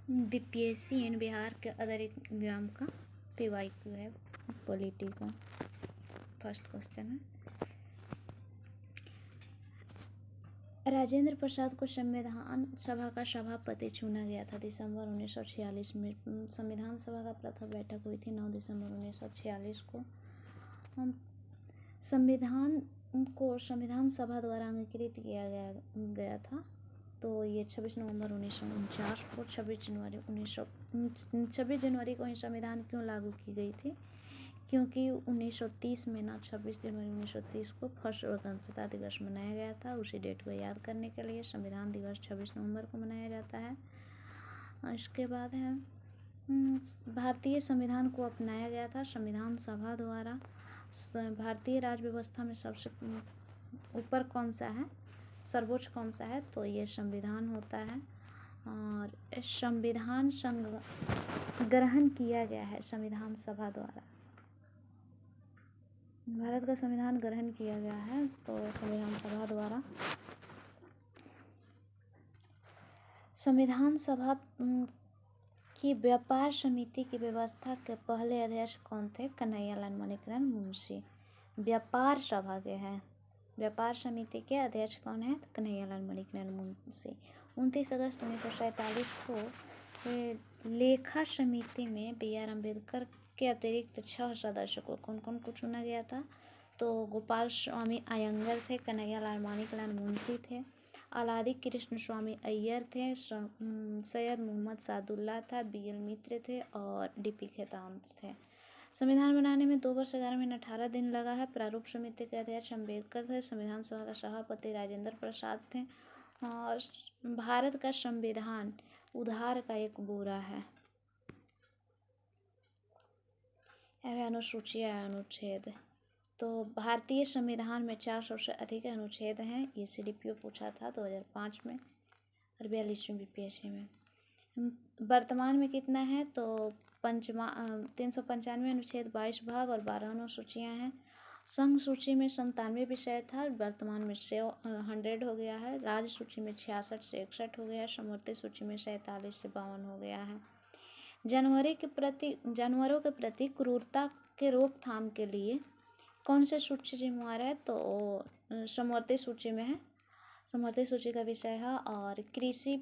BPSC and Bihar के other exam का PYQ है, पॉलिटी का फर्स्ट क्वेश्चन है। राजेंद्र प्रसाद को संविधान सभा का सभापति चुना गया था दिसंबर 1946 में। संविधान सभा का प्रथम बैठक हुई थी 9 दिसंबर 1946 को। संविधान सभा द्वारा अंगीकृत किया गया था, तो ये 26 नवंबर 1949 को 26 जनवरी को ही संविधान क्यों लागू की गई थी, क्योंकि 1930 में ना 26 जनवरी 1930 को फर्स्ट स्वतंत्रता दिवस मनाया गया था। उसी डेट को याद करने के लिए संविधान दिवस 26 नवंबर को मनाया जाता है। इसके बाद है भारतीय संविधान को अपनाया गया था संविधान सभा द्वारा। भारतीय राज्य व्यवस्था में सबसे ऊपर कौन सा है, सर्वोच्च कौन सा है, तो ये संविधान होता है। और संविधान ग्रहण किया गया है संविधान सभा द्वारा। भारत का संविधान ग्रहण किया गया है तो संविधान सभा द्वारा। संविधान सभा की व्यापार समिति की व्यवस्था के पहले अध्यक्ष कौन थे, कन्हैयालाल मणिकरण मुंशी। व्यापार सभा के हैं, व्यापार समिति के अध्यक्ष कौन है, कन्हैयालाल मणिकरण मुंशी। 29 अगस्त 1947 को लेखा समिति में BR अम्बेडकर के अतिरिक्त 6 सदस्यों को कौन को चुना गया था, तो गोपाल स्वामी अयंगर थे, कन्हैयालाल मणिकरण मुंशी थे, अलादी कृष्ण स्वामी अय्यर थे, सैयद मोहम्मद सादुल्ला था, BL मित्र थे और DP खेतान थे। संविधान बनाने में 2 वर्ष 11 महीने 18 दिन लगा है। प्रारूप समिति के अध्यक्ष अम्बेडकर थे। संविधान सभा का सभापति राजेंद्र प्रसाद थे। और भारत का संविधान उधार का एक बोरा है। अनुसूची या अनुच्छेद, तो भारतीय संविधान में 400 से अधिक अनुच्छेद हैं। ये CDPO पूछा था 2005 में और 42वीं BPSC में। वर्तमान में कितना है, तो 395 अनुच्छेद, 22 भाग और 12 अनुसूचियाँ हैं। संघ सूची में 97 विषय था, वर्तमान में 100 हो गया है। राज्य सूची में 66 से 61 हो गया है। समवर्ती सूची में 47 से 52 हो गया है। जानवरों के प्रति क्रूरता के रोकथाम के लिए कौन से सूची जिम्मेवार है, तो समवर्ती सूची में है, समवर्ती सूची का विषय है। और कृषि,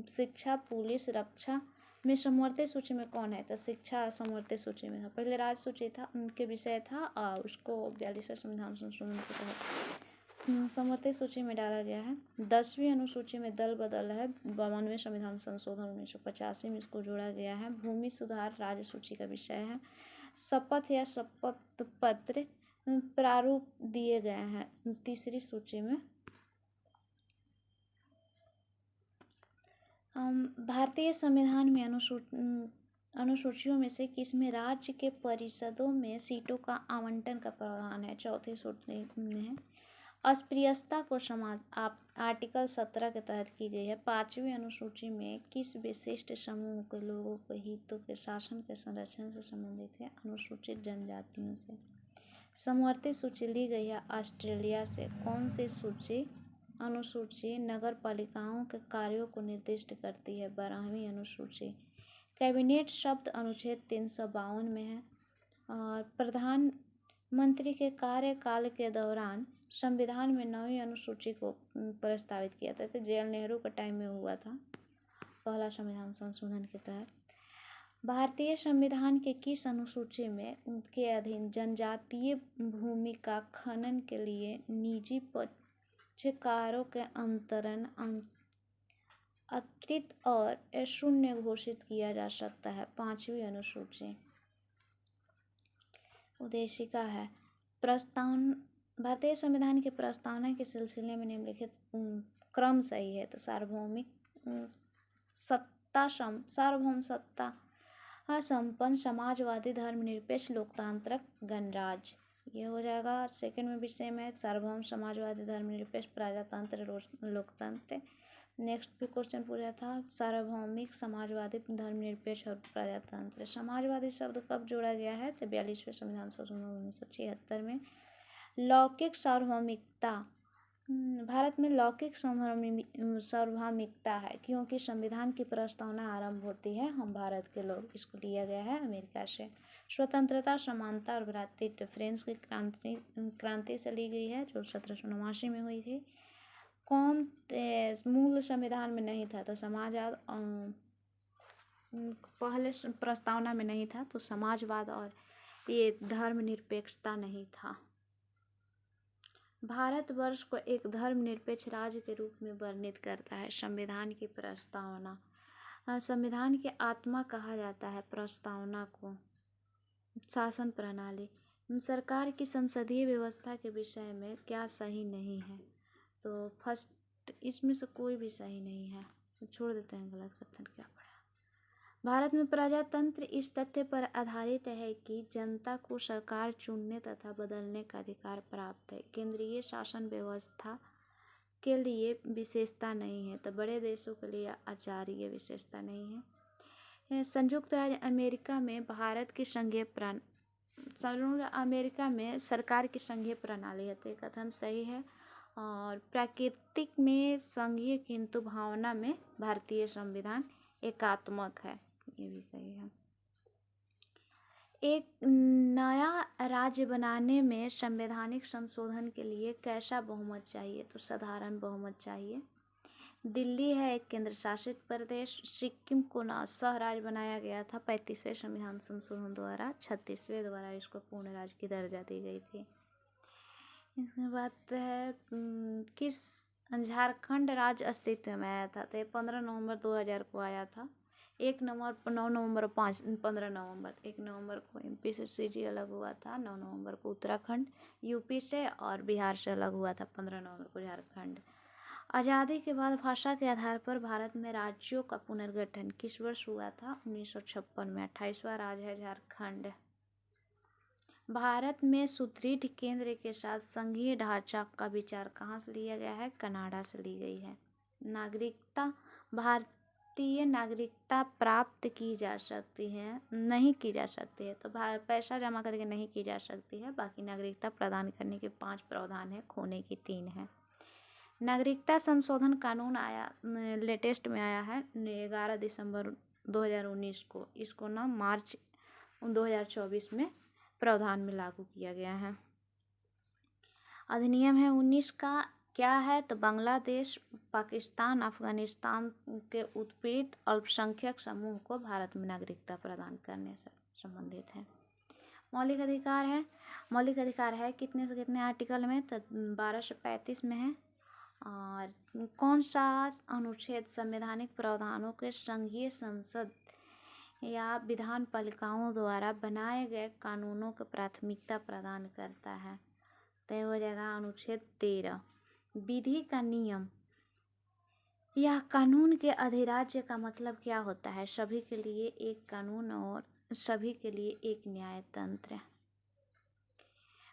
शिक्षा, पुलिस, रक्षा में समवर्ती सूची में कौन है, तो शिक्षा समवर्ती सूची में था। पहले राज्य सूची था, उनके विषय था और उसको 42वें संविधान संशोधन के तहत समवर्ती सूची में डाला गया है। 10वीं अनुसूची में दल बदल है। 52वें संविधान संशोधन 1985 में इसको जोड़ा गया है। भूमि सुधार राज्य सूची का विषय है। शपथ या शपथ पत्र प्रारूप दिए गए हैं 3री सूची में। भारतीय संविधान में अनुसूचियों में से किसमें राज्य के परिषदों में सीटों का आवंटन का प्रावधान है, 4थी सूची में है। अस्पृश्यता को आर्टिकल 17 के तहत की गई है। 5वीं अनुसूची में किस विशिष्ट समूह के लोगों के हितों के शासन के संरक्षण से संबंधित है, अनुसूचित जनजातियों से। समवर्ती सूची ली गई है ऑस्ट्रेलिया से। कौन सी अनुसूची नगर पालिकाओं के कार्यों को निर्दिष्ट करती है, 12वीं अनुसूची। कैबिनेट शब्द अनुच्छेद 352 में है। और प्रधानमंत्री के कार्यकाल के दौरान संविधान में 9वीं अनुसूची को प्रस्तावित किया था, तो JL नेहरू के टाइम में हुआ था पहला संविधान संशोधन के तहत। भारतीय संविधान के किस अनुसूची में उनके अधीन जनजातीय भूमि का खनन के लिए निजी पक्षकारों के अंतरण अकृत और शून्य घोषित किया जा सकता है, 5वीं अनुसूची। उद्देशिका है प्रस्तावना। भारतीय संविधान की प्रस्तावना के सिलसिले में निम्नलिखित क्रम सही है, तो सार्वभौम सत्ता संपन्न समाजवादी धर्मनिरपेक्ष लोकतांत्रिक गणराज्य, ये हो जाएगा। सेकंड में विषय में सार्वभौम समाजवादी धर्मनिरपेक्ष प्रजातंत्र लोकतंत्र। नेक्स्ट भी क्वेश्चन पूछा था, सार्वभौमिक समाजवादी धर्मनिरपेक्ष और प्रजातंत्र। समाजवादी शब्द कब जोड़ा गया है, तो 42वें संविधान संशोधन 1976 में। लौकिक सार्वभौमिकता भारत में लौकिक सार्वभौमिकता है क्योंकि संविधान की प्रस्तावना आरंभ होती है हम भारत के लोग, इसको लिया गया है अमेरिका से। स्वतंत्रता, समानता और भ्रातृत्व फ्रेंच की क्रांति से ली गई है जो 1789 में हुई थी। कौम मूल संविधान में नहीं था तो समाजवाद, पहले प्रस्तावना में नहीं था तो समाजवाद और ये धर्मनिरपेक्षता नहीं था। भारतवर्ष को एक धर्मनिरपेक्ष राज्य के रूप में वर्णित करता है संविधान की प्रस्तावना। संविधान की आत्मा कहा जाता है प्रस्तावना को। शासन प्रणाली, सरकार की संसदीय व्यवस्था के विषय में क्या सही नहीं है, तो फर्स्ट इसमें से कोई भी सही नहीं है, तो छोड़ देते हैं गलत कथन क्या पड़ा। भारत में प्रजातंत्र इस तथ्य पर आधारित है कि जनता को सरकार चुनने तथा बदलने का अधिकार प्राप्त है। केंद्रीय शासन व्यवस्था के लिए विशेषता नहीं है तो बड़े देशों के लिए आचार्य विशेषता नहीं है। संयुक्त राज्य अमेरिका में भारत की अमेरिका में सरकार की संघीय प्रणाली है तो कथन सही है। और प्राकृतिक में संघीय किंतु भावना में भारतीय संविधान एकात्मक है, ये भी सही है। एक नया राज्य बनाने में संवैधानिक संशोधन के लिए कैसा बहुमत चाहिए, तो साधारण बहुमत चाहिए। दिल्ली है एक केंद्र शासित प्रदेश। सिक्किम को सह राज्य बनाया गया था 35वें संविधान संशोधन द्वारा, 36वें द्वारा इसको पूर्ण राज्य की दर्जा दी गई थी। इसके बाद है किस झारखंड राज्य अस्तित्व में आया था, तो 15 नवंबर 2000 को आया था। 1 नवंबर 9 नवंबर 15 नवंबर 1 नवंबर को एमपी से सीजी अलग हुआ था, 9 नवंबर को उत्तराखंड यूपी से और बिहार से अलग हुआ था, 15 नवंबर को झारखंड। आज़ादी के बाद भाषा के आधार पर भारत में राज्यों का पुनर्गठन किस वर्ष हुआ था, 1956 में। 28वां राज्य है झारखंड। भारत में सुदृढ़ केंद्र के साथ संघीय ढांचा का विचार कहाँ से लिया गया है, कनाडा से ली गई है। नागरिकता, भारतीय नागरिकता प्राप्त की जा सकती है, नहीं की जा सकती है, तो पैसा जमा करके नहीं की जा सकती है। बाकी नागरिकता प्रदान करने के 5 प्रावधान है, खोने की 3 है। नागरिकता संशोधन कानून आया, लेटेस्ट में आया है 11 दिसंबर 2019 को। इसको ना मार्च 2024 में प्रावधान में लागू किया गया है। अधिनियम है 19 का क्या है, तो बांग्लादेश, पाकिस्तान, अफगानिस्तान के उत्पीड़ित अल्पसंख्यक समूह को भारत में नागरिकता प्रदान करने से संबंधित है। मौलिक अधिकार है, मौलिक अधिकार है कितने से कितने आर्टिकल में, तो 12 से 35 में है। और कौन सा अनुच्छेद संवैधानिक प्रावधानों के संघीय संसद या विधान पालिकाओं द्वारा बनाए गए कानूनों को प्राथमिकता प्रदान करता है, तो हो जाएगा अनुच्छेद 13। विधि का नियम या कानून के अधिराज्य का मतलब क्या होता है, सभी के लिए एक कानून और सभी के लिए एक न्याय तंत्र।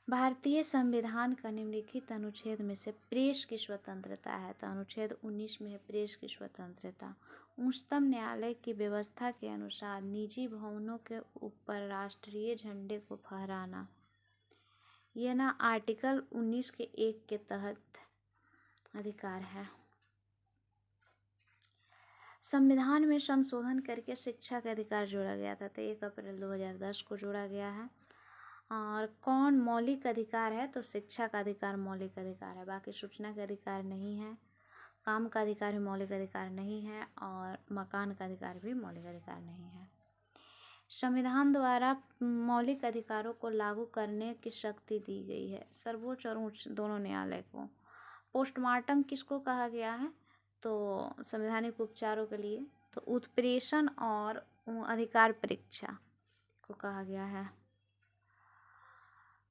भारतीय संविधान का निम्नलिखित अनुच्छेद में से प्रेस की स्वतंत्रता है, तो अनुच्छेद 19 में है प्रेस की स्वतंत्रता। उच्चतम न्यायालय की व्यवस्था के अनुसार निजी भवनों के ऊपर राष्ट्रीय झंडे को फहराना, यह ना आर्टिकल 19 के 1 के तहत अधिकार है। संविधान में संशोधन करके शिक्षा का अधिकार जोड़ा गया था, तो 1 अप्रैल 2010 को जोड़ा गया है। और कौन मौलिक अधिकार है, तो शिक्षा का अधिकार मौलिक अधिकार है, बाकी सूचना का अधिकार नहीं है, काम का अधिकार भी मौलिक अधिकार नहीं है, और मकान का अधिकार भी मौलिक अधिकार नहीं है। संविधान द्वारा मौलिक अधिकारों को लागू करने की शक्ति दी गई है सर्वोच्च और उच्च दोनों न्यायालय को। पोस्टमार्टम किसको कहा गया है, तो संवैधानिक उपचारों के लिए, तो उत्प्रेषण और अधिकार परीक्षा को कहा गया है।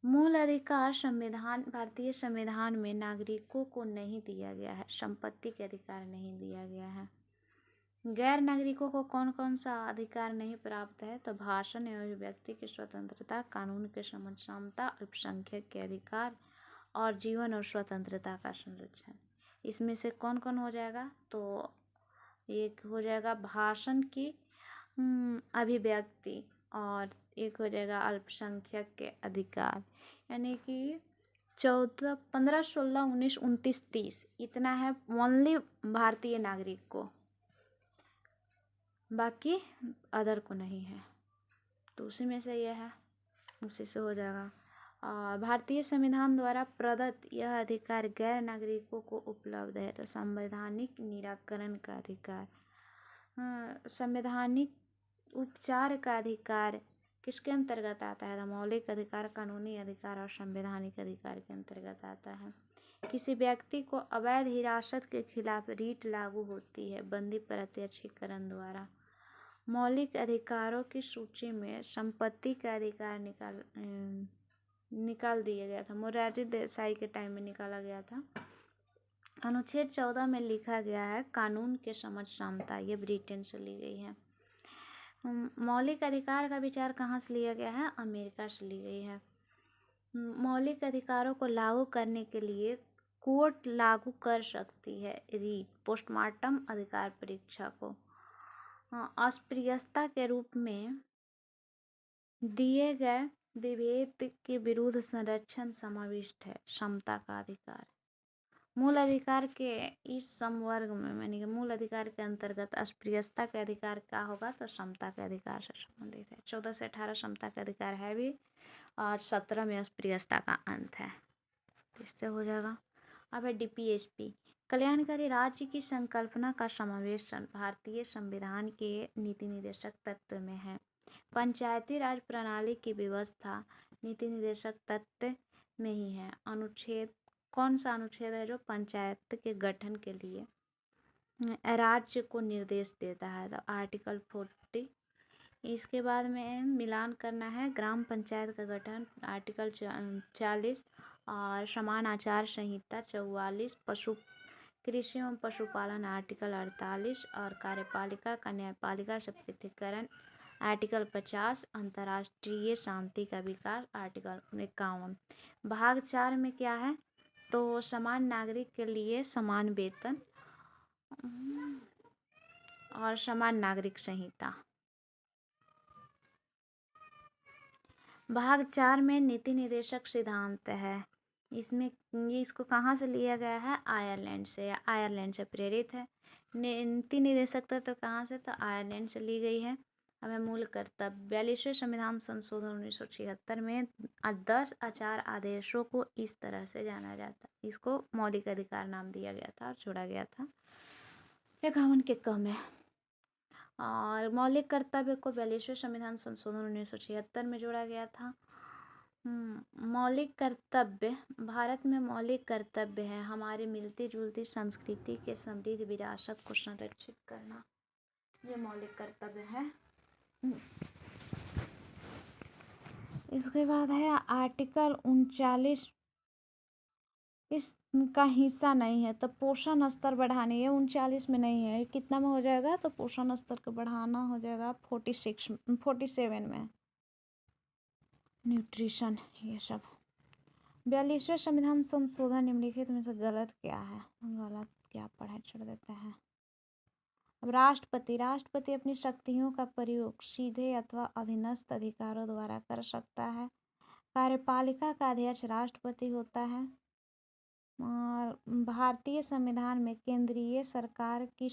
मूल अधिकार संविधान, भारतीय संविधान में नागरिकों को नहीं दिया गया है, संपत्ति के अधिकार नहीं दिया गया है। गैर नागरिकों को कौन कौन सा अधिकार नहीं प्राप्त है, तो भाषण एवं अभिव्यक्ति की स्वतंत्रता, कानून के समक्ष समता, अल्पसंख्यक के अधिकार और जीवन और स्वतंत्रता का संरक्षण। इसमें से कौन कौन हो जाएगा, तो एक हो जाएगा भाषण की अभिव्यक्ति और एक हो जाएगा अल्पसंख्यक के अधिकार, यानी कि 15, 16, 19, 29, 30 इतना है ओनली भारतीय नागरिक को, बाकी अदर को नहीं है। तो उसी में से यह है, उसी से हो जाएगा। और भारतीय संविधान द्वारा प्रदत्त यह अधिकार गैर नागरिकों को उपलब्ध है। तो संवैधानिक निराकरण का अधिकार, संवैधानिक उपचार का अधिकार किसके अंतर्गत आता है? तो मौलिक अधिकार, कानूनी अधिकार और संवैधानिक अधिकार के अंतर्गत आता है। किसी व्यक्ति को अवैध हिरासत के खिलाफ रीट लागू होती है बंदी प्रत्यक्षीकरण द्वारा। मौलिक अधिकारों की सूची में संपत्ति का अधिकार निकाल दिया गया था, मोरारजी देसाई के टाइम में निकाला गया था। अनुच्छेद 14 में लिखा गया है कानून के समझ समता, ये ब्रिटेन से ली गई है। मौलिक अधिकार का विचार कहाँ से लिया गया है? अमेरिका से ली गई है। मौलिक अधिकारों को लागू करने के लिए कोर्ट लागू कर सकती है रीट, पोस्टमार्टम अधिकार परीक्षा को। अस्पृश्यता के रूप में दिए गए विभेद के विरुद्ध संरक्षण समाविष्ट है समता का अधिकार। मूल अधिकार के इस समवर्ग में यानी कि मूल अधिकार के अंतर्गत अस्पृश्यता के अधिकार क्या होगा? तो समता के अधिकार से संबंधित है। 14 से 18 समता का अधिकार है भी, और 17 में अस्पृश्यता का अंत है, इससे हो जाएगा। अब है डीपीएसपी, कल्याणकारी राज्य की संकल्पना का समावेश भारतीय संविधान के नीति निर्देशक तत्व में है। पंचायती राज प्रणाली की व्यवस्था नीति निर्देशक तत्व में ही है। अनुच्छेद, कौन सा अनुच्छेद है जो पंचायत के गठन के लिए राज्य को निर्देश देता है? तो आर्टिकल 40। इसके बाद में मिलान करना है ग्राम पंचायत का गठन आर्टिकल 40, और समान आचार संहिता 44, कृषि एवं पशुपालन आर्टिकल 48, और कार्यपालिका का न्यायपालिका से पृथक्करण आर्टिकल 50, अंतर्राष्ट्रीय शांति का विकास आर्टिकल 51। भाग 4 में क्या है? तो समान नागरिक के लिए समान वेतन और समान नागरिक संहिता। भाग 4 में नीति निर्देशक सिद्धांत है। इसमें ये इसको कहाँ से लिया गया है? आयरलैंड से, आयरलैंड से प्रेरित है। नीति निर्देशक तत्व कहाँ से? तो आयरलैंड से ली गई है। अब है मूल कर्तव्य। 42वें संविधान संशोधन 1976 में 10 आचार आदेशों को इस तरह से जाना जाता है। इसको मौलिक अधिकार नाम दिया गया था और जोड़ा गया था 51 के क में। और मौलिक कर्तव्य को 42वें संविधान संशोधन 1976 में जोड़ा गया था। मौलिक कर्तव्य, भारत में मौलिक कर्तव्य है हमारी मिलती जुलती संस्कृति के समृद्ध विरासत को संरक्षित करना, ये मौलिक कर्तव्य है। इसके बाद है आर्टिकल 39, इसका हिस्सा नहीं है। तो पोषण स्तर बढ़ाने, ये 39 में नहीं है, कितना में हो जाएगा? तो पोषण स्तर को बढ़ाना हो जाएगा 47 में, न्यूट्रिशन ये सब। 42वें संविधान संशोधन निम्नलिखित में से गलत क्या है? गलत क्या पढ़े, छोड़ देते हैं। अब राष्ट्रपति अपनी शक्तियों का प्रयोग सीधे अथवा अधीनस्थ अधिकारों द्वारा कर सकता है। कार्यपालिका का अध्यक्ष राष्ट्रपति होता है। और भारतीय संविधान में केंद्रीय सरकार की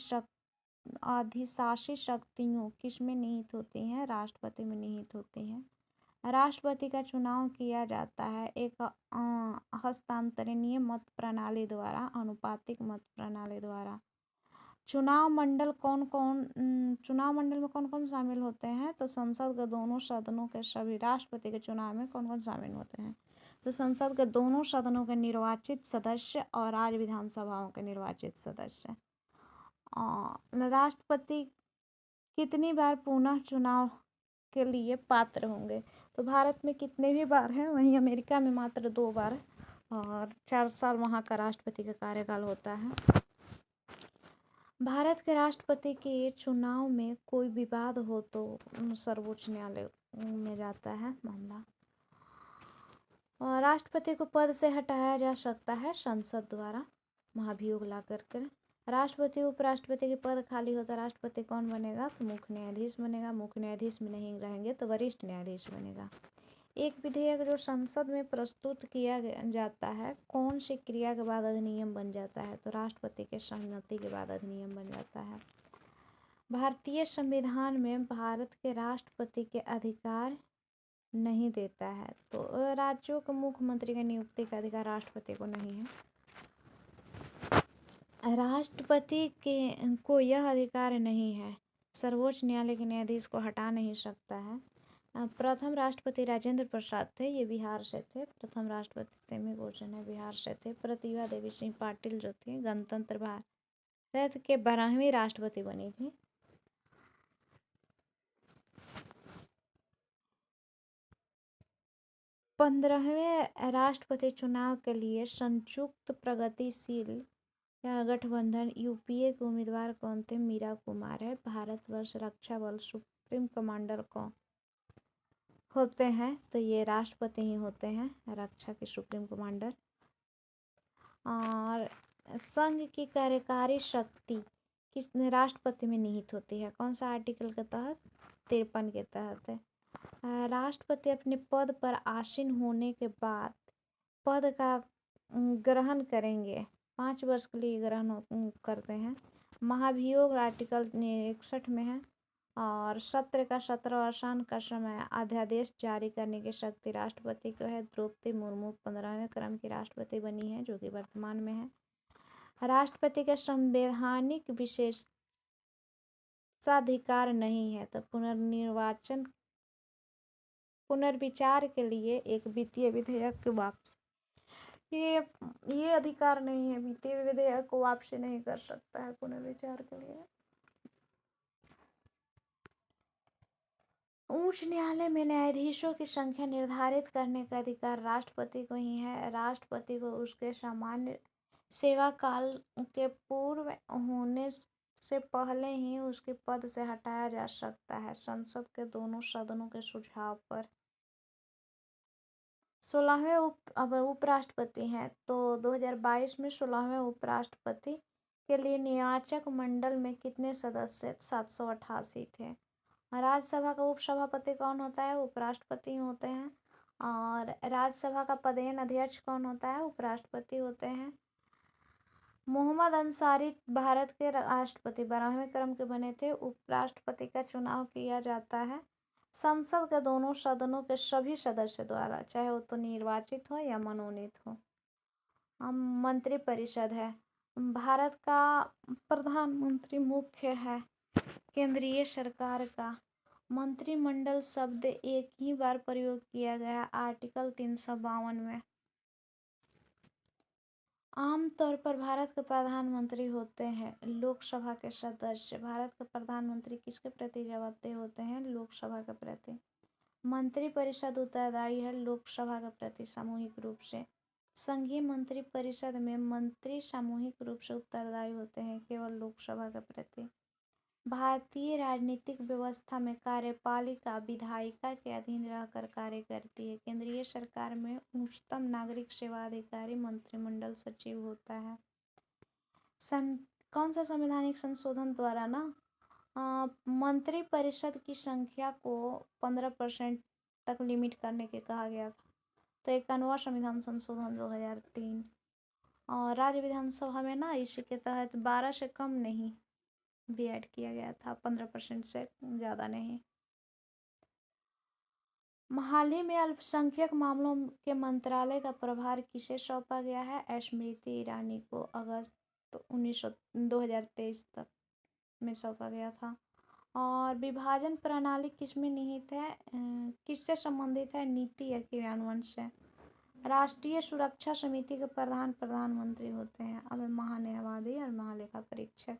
अधिशासी शक्तियों किस में निहित होती हैं? राष्ट्रपति में निहित होती हैं। राष्ट्रपति का चुनाव किया जाता है एक हस्तांतरणीय मत प्रणाली द्वारा, अनुपातिक मत प्रणाली द्वारा। चुनाव मंडल में कौन कौन शामिल होते हैं? तो संसद के दोनों सदनों के सभी, राष्ट्रपति के चुनाव में कौन कौन शामिल होते हैं? तो संसद के दोनों सदनों के निर्वाचित सदस्य और राज्य विधानसभाओं के निर्वाचित सदस्य। राष्ट्रपति कितनी बार पुनः चुनाव के लिए पात्र होंगे? तो भारत में कितने भी बार हैं, वहीं अमेरिका में मात्र 2 बार, और 4 साल वहाँ का राष्ट्रपति का कार्यकाल होता है। भारत के राष्ट्रपति के चुनाव में कोई विवाद हो तो सर्वोच्च न्यायालय में जाता है मामला। और राष्ट्रपति को पद से हटाया जा सकता है संसद द्वारा महाभियोग ला कर। राष्ट्रपति उपराष्ट्रपति के पद खाली होता है, राष्ट्रपति कौन बनेगा? तो मुख्य न्यायाधीश बनेगा। मुख्य न्यायाधीश में नहीं रहेंगे तो वरिष्ठ न्यायाधीश बनेगा। एक विधेयक जो संसद में प्रस्तुत किया जाता है कौन सी क्रिया के बाद अधिनियम बन जाता है? तो राष्ट्रपति के सहमति के बाद अधिनियम बन जाता है। भारतीय संविधान में भारत के राष्ट्रपति के अधिकार नहीं देता है, तो राज्यों के मुख्यमंत्री की नियुक्ति का अधिकार राष्ट्रपति को नहीं है। राष्ट्रपति को यह अधिकार नहीं है, सर्वोच्च न्यायालय के न्यायाधीश को हटा नहीं सकता है। प्रथम राष्ट्रपति राजेंद्र प्रसाद थे, ये बिहार से थे। प्रथम राष्ट्रपति सेमी गोचन है, बिहार से थे। प्रतिभा देवी सिंह पाटिल जो थी गणतंत्र भारत के 12वीं राष्ट्रपति बनी थी। पंद्रहवें राष्ट्रपति चुनाव के लिए संयुक्त प्रगतिशील या गठबंधन यूपीए के उम्मीदवार कौन थे? मीरा कुमार है। भारतवर्ष रक्षा बल सुप्रीम कमांडर कौन होते हैं? तो ये राष्ट्रपति ही होते हैं, रक्षा के सुप्रीम कमांडर। और संघ की कार्यकारी शक्ति किस राष्ट्रपति में निहित होती है? कौन सा आर्टिकल के तहत? 53 के तहत है। राष्ट्रपति अपने पद पर आसीन होने के बाद पद का ग्रहण करेंगे, 5 वर्ष के लिए ग्रहण करते हैं। महाभियोग आर्टिकल 61 में है। और सत्र का 17वां का समय अध्यादेश जारी करने की शक्ति राष्ट्रपति को है। द्रौपदी मुर्मू 15वें क्रम की राष्ट्रपति बनी है, जो कि वर्तमान में है। राष्ट्रपति के संवैधानिक विशेषाधिकार नहीं है, तो पुनर्विचार के लिए एक वित्तीय विधेयक की वापसी, ये अधिकार नहीं है। वित्तीय विधेयक को वापसी नहीं कर सकता है पुनर्विचार के लिए। उच्च न्यायालय में न्यायाधीशों की संख्या निर्धारित करने का अधिकार राष्ट्रपति को ही है। राष्ट्रपति को उसके सामान्य सेवा काल के पूर्व होने से पहले ही उसके पद से हटाया जा सकता है, संसद के दोनों सदनों के सुझाव पर। 16वें उपराष्ट्रपति हैं, तो 2022 में 16वें उपराष्ट्रपति के लिए निर्वाचक मंडल में कितने सदस्य? 788 थे। राज्यसभा का उपसभापति कौन होता है? उपराष्ट्रपति होते हैं। और राज्यसभा का पदेन अध्यक्ष कौन होता है? उपराष्ट्रपति होते हैं। मोहम्मद अंसारी भारत के राष्ट्रपति 12वें क्रम के बने थे। उपराष्ट्रपति का चुनाव किया जाता है संसद के दोनों सदनों के सभी सदस्य द्वारा, चाहे वो तो निर्वाचित हो या मनोनीत हो। मंत्रिपरिषद है। भारत का प्रधानमंत्री मुख्य है केंद्रीय सरकार का। मंत्रिमंडल शब्द एक ही बार प्रयोग किया गया, आर्टिकल 352 में। आमतौर पर भारत के प्रधानमंत्री होते हैं लोकसभा के सदस्य। भारत के प्रधानमंत्री किसके प्रति जवाबदेह होते हैं? लोकसभा के प्रति। मंत्रिपरिषद उत्तरदायी है लोकसभा के प्रति सामूहिक रूप से। संघीय मंत्रिपरिषद में मंत्री सामूहिक रूप से उत्तरदायी होते हैं केवल लोकसभा के प्रति। भारतीय राजनीतिक व्यवस्था में कार्यपालिका विधायिका के अधीन रहकर कार्य करती है। केंद्रीय सरकार में उच्चतम नागरिक सेवा अधिकारी मंत्रिमंडल सचिव होता है। कौन सा संवैधानिक संशोधन द्वारा ना मंत्रिपरिषद की संख्या को 15% तक लिमिट करने के कहा गया था? तो 51वां संविधान संशोधन 2003। और राज्य विधानसभा में ना इसी के तहत 12 से कम नहीं भी ऐड किया गया था, 15% से ज़्यादा नहीं। हाल ही में अल्पसंख्यक मामलों के मंत्रालय का प्रभार किसे सौंपा गया है? स्मृति ईरानी को अगस्त 2023 तक में सौंपा गया था। और विभाजन प्रणाली किसमें निहित है, किससे संबंधित है? नीति या क्रियान्वयन से। राष्ट्रीय सुरक्षा समिति के प्रधानमंत्री होते हैं अब महान्यायवादी और महालेखा परीक्षक।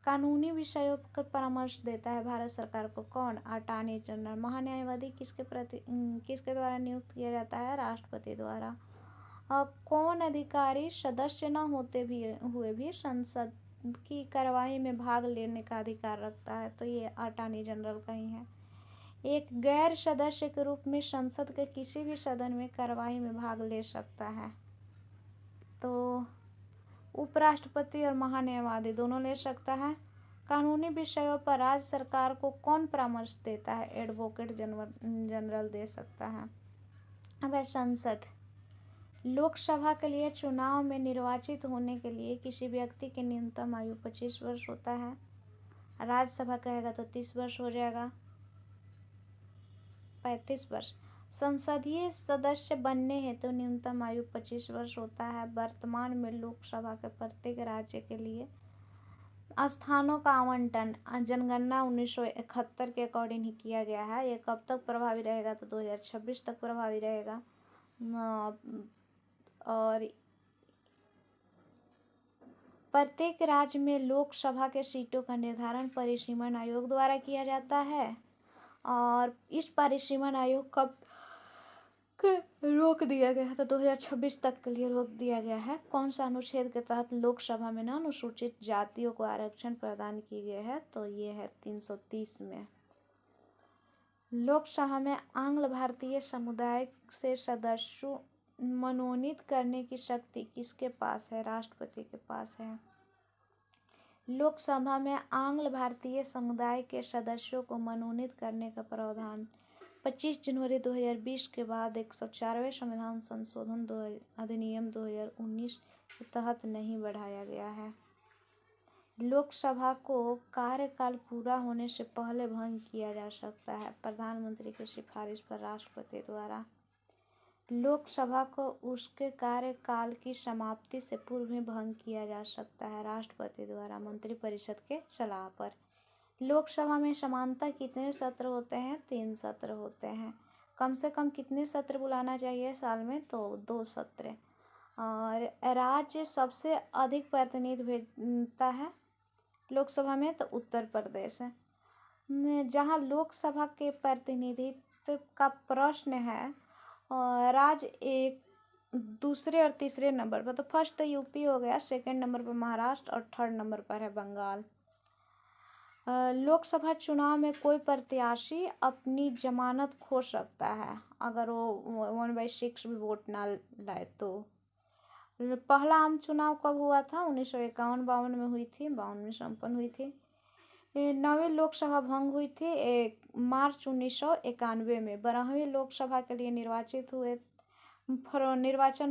कानूनी विषयों पर परामर्श देता है भारत सरकार को कौन? Attorney general. महान्यायवादी किसके द्वारा नियुक्त किया जाता है? राष्ट्रपति द्वारा। और कौन अधिकारी सदस्य न होते हुए भी संसद की कार्यवाही में भाग लेने का अधिकार रखता है? तो ये अटॉर्नी जनरल का ही है। एक गैर सदस्य के रूप में संसद के किसी भी सदन में कार्यवाही में भाग ले सकता है, तो उपराष्ट्रपति और महान्यायवादी दोनों ले सकता है। कानूनी विषयों पर राज्य सरकार को कौन परामर्श देता है? एडवोकेट जनरल दे सकता है। अब है संसद। लोकसभा के लिए चुनाव में निर्वाचित होने के लिए किसी व्यक्ति की न्यूनतम आयु 25 वर्ष होता है। राज्यसभा कहेगा तो 30 वर्ष हो जाएगा, 35 वर्ष। संसदीय सदस्य बनने हेतु न्यूनतम आयु 25 वर्ष होता है। वर्तमान में लोकसभा के प्रत्येक राज्य के लिए स्थानों का आवंटन जनगणना 1971 के अकॉर्डिंग ही किया गया है। ये कब तक प्रभावी रहेगा तो 2026 तक प्रभावी रहेगा। और प्रत्येक राज्य में लोकसभा के सीटों का निर्धारण परिसीमन आयोग द्वारा किया जाता है। और इस परिसीमन आयोग कब रोक दिया गया है तो 2026 तक के लिए रोक दिया गया है। कौन सा अनुच्छेद के तहत लोकसभा में अनुसूचित जातियों को आरक्षण प्रदान की गई है तो ये है 330 में। लोकसभा में आंग्ल भारतीय समुदाय से सदस्यों मनोनीत करने की शक्ति किसके पास है? राष्ट्रपति के पास है। लोकसभा में आंग्ल भारतीय समुदाय के सदस्यों को मनोनीत करने का प्रावधान 25 जनवरी 2020 के बाद 104वें संविधान संशोधन अधिनियम 2019 के तहत नहीं बढ़ाया गया है। लोकसभा को कार्यकाल पूरा होने से पहले भंग किया जा सकता है प्रधानमंत्री की सिफारिश पर राष्ट्रपति द्वारा। लोकसभा को उसके कार्यकाल की समाप्ति से पूर्व में भंग किया जा सकता है राष्ट्रपति द्वारा मंत्रिपरिषद के सलाह पर। लोकसभा में सामान्यतः कितने सत्र होते हैं? 3 सत्र होते हैं। कम से कम कितने सत्र बुलाना चाहिए साल में? तो 2 सत्र। और राज्य सबसे अधिक प्रतिनिधि भेजता है लोकसभा में तो उत्तर प्रदेश है। जहाँ लोकसभा के प्रतिनिधित्व का प्रश्न है और राज्य एक दूसरे और तीसरे नंबर पर, तो फर्स्ट यूपी हो गया, सेकंड नंबर पर महाराष्ट्र और थर्ड नंबर पर है बंगाल। लोकसभा चुनाव में कोई प्रत्याशी अपनी जमानत खो सकता है अगर वो 1/6 भी वोट ना लाए तो। पहला आम चुनाव कब हुआ था? 1951-52 में हुई थी, 52 में संपन्न हुई थी। 9वीं लोकसभा भंग हुई थी मार्च 1991 में। 12वीं लोकसभा के लिए निर्वाचन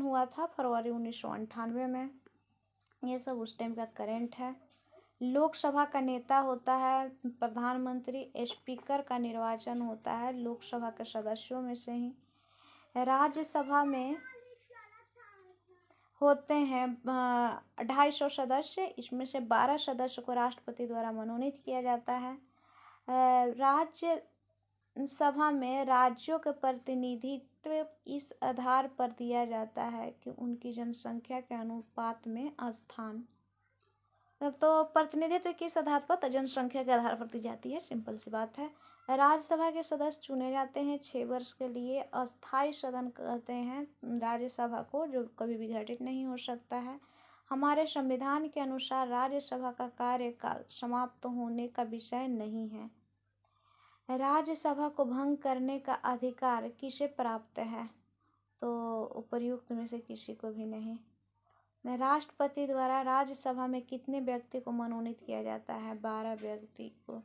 हुआ था फरवरी 1998 में। ये सब उस टाइम का करेंट है। लोकसभा का नेता होता है प्रधानमंत्री। स्पीकर का निर्वाचन होता है लोकसभा के सदस्यों में से ही। राज्यसभा में होते हैं 250 सदस्य, इसमें से 12 सदस्य को राष्ट्रपति द्वारा मनोनीत किया जाता है। राज्य सभा में राज्यों के प्रतिनिधित्व इस आधार पर दिया जाता है कि उनकी जनसंख्या के अनुपात में स्थान। तो प्रतिनिधित्व किस आधार पर? तो जनसंख्या के आधार पर दी जाती है, सिंपल सी बात है। राज्यसभा के सदस्य चुने जाते हैं 6 वर्ष के लिए। अस्थायी सदन कहते हैं राज्यसभा को, जो कभी भी घटित नहीं हो सकता है। हमारे संविधान के अनुसार राज्यसभा का कार्यकाल समाप्त होने का विषय नहीं है। राज्यसभा को भंग करने का अधिकार किसे प्राप्त है? तो उपर्युक्त में से किसी को भी नहीं। राष्ट्रपति द्वारा राज्यसभा में कितने व्यक्ति को मनोनीत किया जाता है? 12 व्यक्ति को।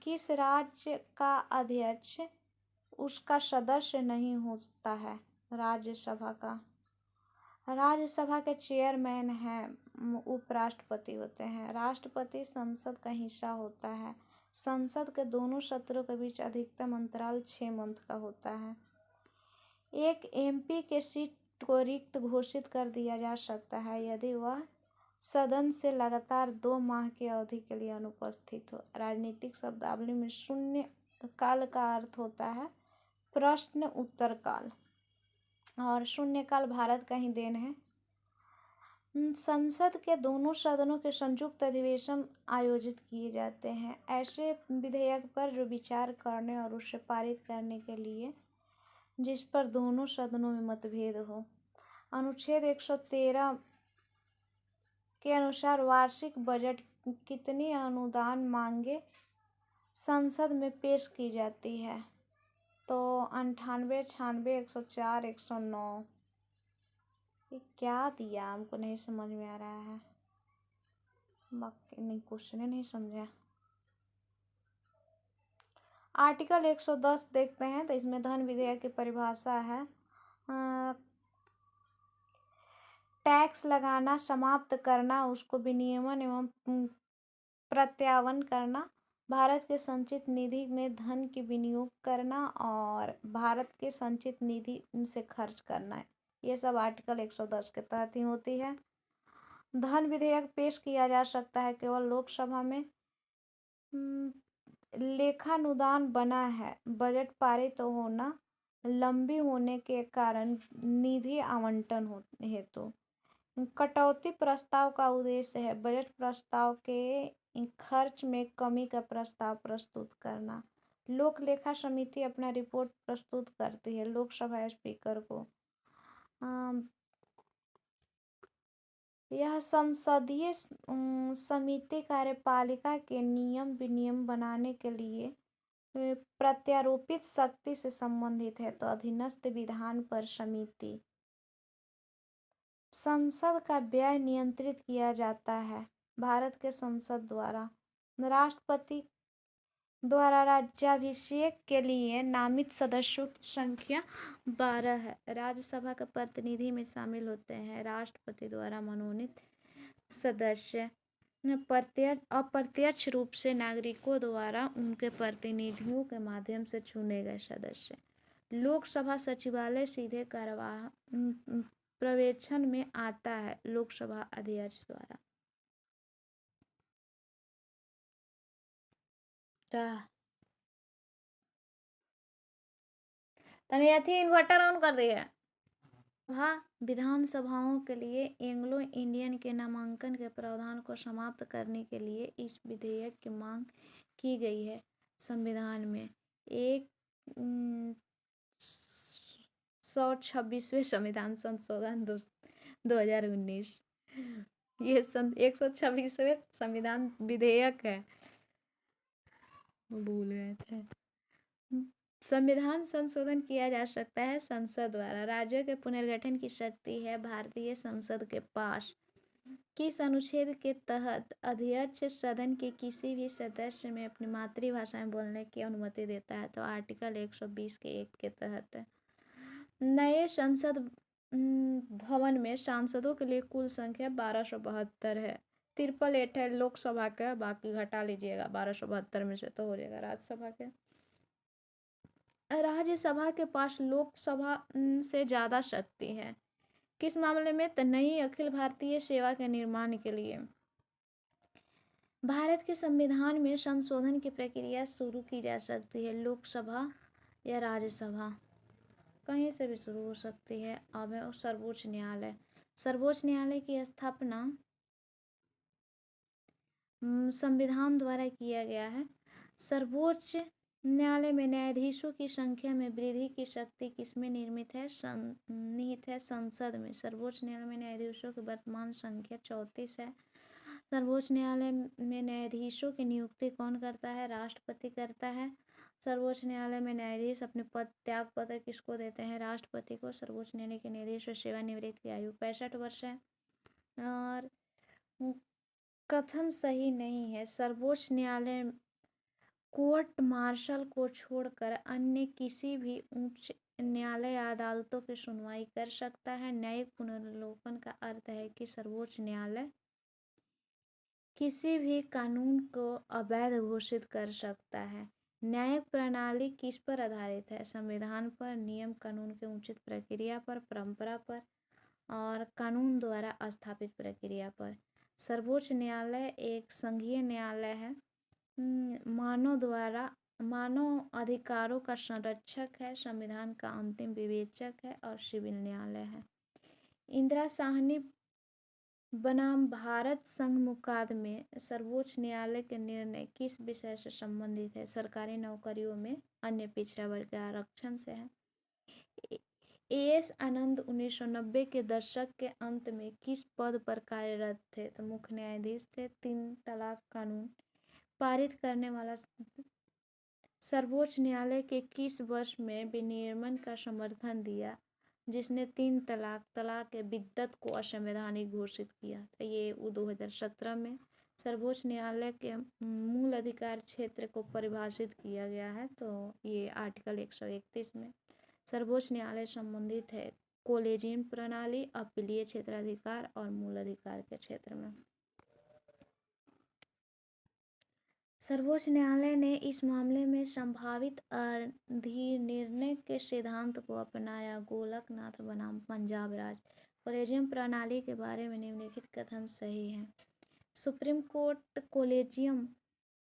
किस राज्य का अध्यक्ष उसका सदस्य नहीं होता है? राज्यसभा का। राज्यसभा के चेयरमैन हैं उपराष्ट्रपति होते हैं। राष्ट्रपति संसद का हिस्सा होता है। संसद के दोनों सत्रों के बीच अधिकतम अंतराल 6 मंथ का होता है। एक एमपी के सीट को रिक्त घोषित कर दिया जा सकता है यदि वह सदन से लगातार 2 माह की अवधि के लिए अनुपस्थित हो। राजनीतिक शब्दावली में शून्य काल का अर्थ होता है प्रश्न उत्तर काल, और शून्यकाल भारत का ही देन है। संसद के दोनों सदनों के संयुक्त अधिवेशन आयोजित किए जाते हैं ऐसे विधेयक पर जो विचार करने और उसे पारित करने के लिए जिस पर दोनों सदनों में मतभेद हो। अनुच्छेद 113 के अनुसार वार्षिक बजट कितनी अनुदान मांगे संसद में पेश की जाती है? तो 98, 96, 104, 109। ये क्या दिया हमको नहीं समझ में आ रहा है। बाकी नहीं, क्वेश्चन नहीं समझा। आर्टिकल 110 देखते हैं तो इसमें धन विधेयक की परिभाषा है। टैक्स लगाना समाप्त करना, उसको विनियमन एवं प्रत्यावन करना, भारत के संचित निधि में धन की विनियोग करना और भारत के संचित निधि से खर्च करना है। ये सब आर्टिकल 110 के तहत ही होती है। धन विधेयक पेश किया जा सकता है केवल लोकसभा में। लेखानुदान बना है, बजट पारित तो होना लंबी होने के कारण निधि आवंटन हेतु। कटौती प्रस्ताव का उद्देश्य है बजट प्रस्ताव के खर्च में कमी का प्रस्ताव प्रस्तुत करना। लोक लेखा समिति अपना रिपोर्ट प्रस्तुत करती है लोकसभा स्पीकर को। यह संसदीय समिति कार्यपालिका के नियम विनियम बनाने के लिए प्रत्यारोपित शक्ति से संबंधित है। तो अधीनस्थ विधान पर समिति। संसद का व्यय नियंत्रित किया जाता है भारत के संसद द्वारा। राष्ट्रपति द्वारा राज्याभिषेक के लिए नामित सदस्यों की संख्या 12 है। राज्यसभा के प्रतिनिधि में शामिल होते हैं राष्ट्रपति द्वारा मनोनीत सदस्य, अप्रत्यक्ष रूप से नागरिकों द्वारा उनके प्रतिनिधियों के माध्यम से चुने गए सदस्य। लोकसभा सचिवालय सीधे पर्यवेक्षण में आता है लोकसभा अध्यक्ष द्वारा। तनियाथी इन्वर्टर ऑन कर दिया। हाँ, विधानसभाओं के लिए एंग्लो इंडियन के नामांकन के प्रावधान को समाप्त करने के लिए इस विधेयक की मांग की गई है। संविधान में 126वें संविधान संशोधन 2019 ये 126वें संविधान विधेयक है, भूल गए थे। संविधान संशोधन किया जा सकता है संसद द्वारा। राज्यों के पुनर्गठन की शक्ति है भारतीय संसद के पास। किस अनुच्छेद के तहत अध्यक्ष सदन के किसी भी सदस्य में अपनी मातृभाषा में बोलने की अनुमति देता है? तो आर्टिकल 120 के 1 के तहत। नए संसद भवन में सांसदों के लिए कुल संख्या 1272 है। 8 है लोकसभा का, बाकी घटा लीजिएगा 1272 में से तो हो जाएगा राज्यसभा के। राज्यसभा के पास लोकसभा से ज़्यादा शक्ति है। किस मामले में? तो नई अखिल भारतीय सेवा के निर्माण के लिए। भारत के संविधान में संशोधन की प्रक्रिया शुरू की जा सकती है लोकसभा या राज्यसभा, कहीं से भी शुरू हो सकती है। अब है सर्वोच्च न्यायालय। सर्वोच्च न्यायालय की स्थापना संविधान द्वारा किया गया है। सर्वोच्च न्यायालय में न्यायाधीशों की संख्या में वृद्धि की शक्ति किसमें निहित है? संसद में। सर्वोच्च न्यायालय में न्यायाधीशों की वर्तमान संख्या 34 है। सर्वोच्च न्यायालय में न्यायाधीशों की नियुक्ति कौन करता है? राष्ट्रपति करता है। सर्वोच्च न्यायालय में न्यायाधीश अपने पद त्याग पत्र किसको देते हैं? राष्ट्रपति को। सर्वोच्च न्यायालय के न्यायाधीश और सेवानिवृत्ति की आयु 65 वर्ष है। और कथन सही नहीं है। सर्वोच्च न्यायालय कोर्ट मार्शल को छोड़कर अन्य किसी भी उच्च न्यायालय अदालतों की सुनवाई कर सकता है। न्यायिक पुनर्विलोकन का अर्थ है कि सर्वोच्च न्यायालय किसी भी कानून को अवैध घोषित कर सकता है। न्यायिक प्रणाली किस पर आधारित है? संविधान पर, नियम कानून के उचित प्रक्रिया पर, परंपरा पर और कानून द्वारा स्थापित प्रक्रिया पर। सर्वोच्च न्यायालय एक संघीय न्यायालय है। मानव अधिकारों का संरक्षक है, संविधान का अंतिम विवेचक है और सिविल न्यायालय है। इंदिरा साहनी बनाम भारत संघ मुकदमे सर्वोच्च न्यायालय के निर्णय किस विषय से संबंधित है? सरकारी नौकरियों में अन्य पिछड़ा वर्ग के आरक्षण से है। एएस आनंद 1990 के दशक के अंत में किस पद पर कार्यरत थे? तो मुख्य न्यायाधीश थे। 3 तलाक कानून पारित करने वाला सर्वोच्च न्यायालय के किस वर्ष में विनियमन का समर्थन दिया जिसने 3 तलाक के बिद्दत को असंवैधानिक घोषित किया? तो ये 2017 में सर्वोच्च न्यायालय के मूल अधिकार क्षेत्र को परिभाषित किया गया है। तो ये आर्टिकल 131 में सर्वोच्च न्यायालय संबंधित है कॉलेजियम प्रणाली, अपीलीय क्षेत्राधिकार और मूल अधिकार के क्षेत्र में। सर्वोच्च न्यायालय ने इस मामले में संभावित अधिनिर्णय के सिद्धांत को अपनाया। गोलकनाथ बनाम पंजाब राज्य कॉलेजियम प्रणाली के बारे में निम्नलिखित कथन सही है। सुप्रीम कोर्ट कॉलेजियम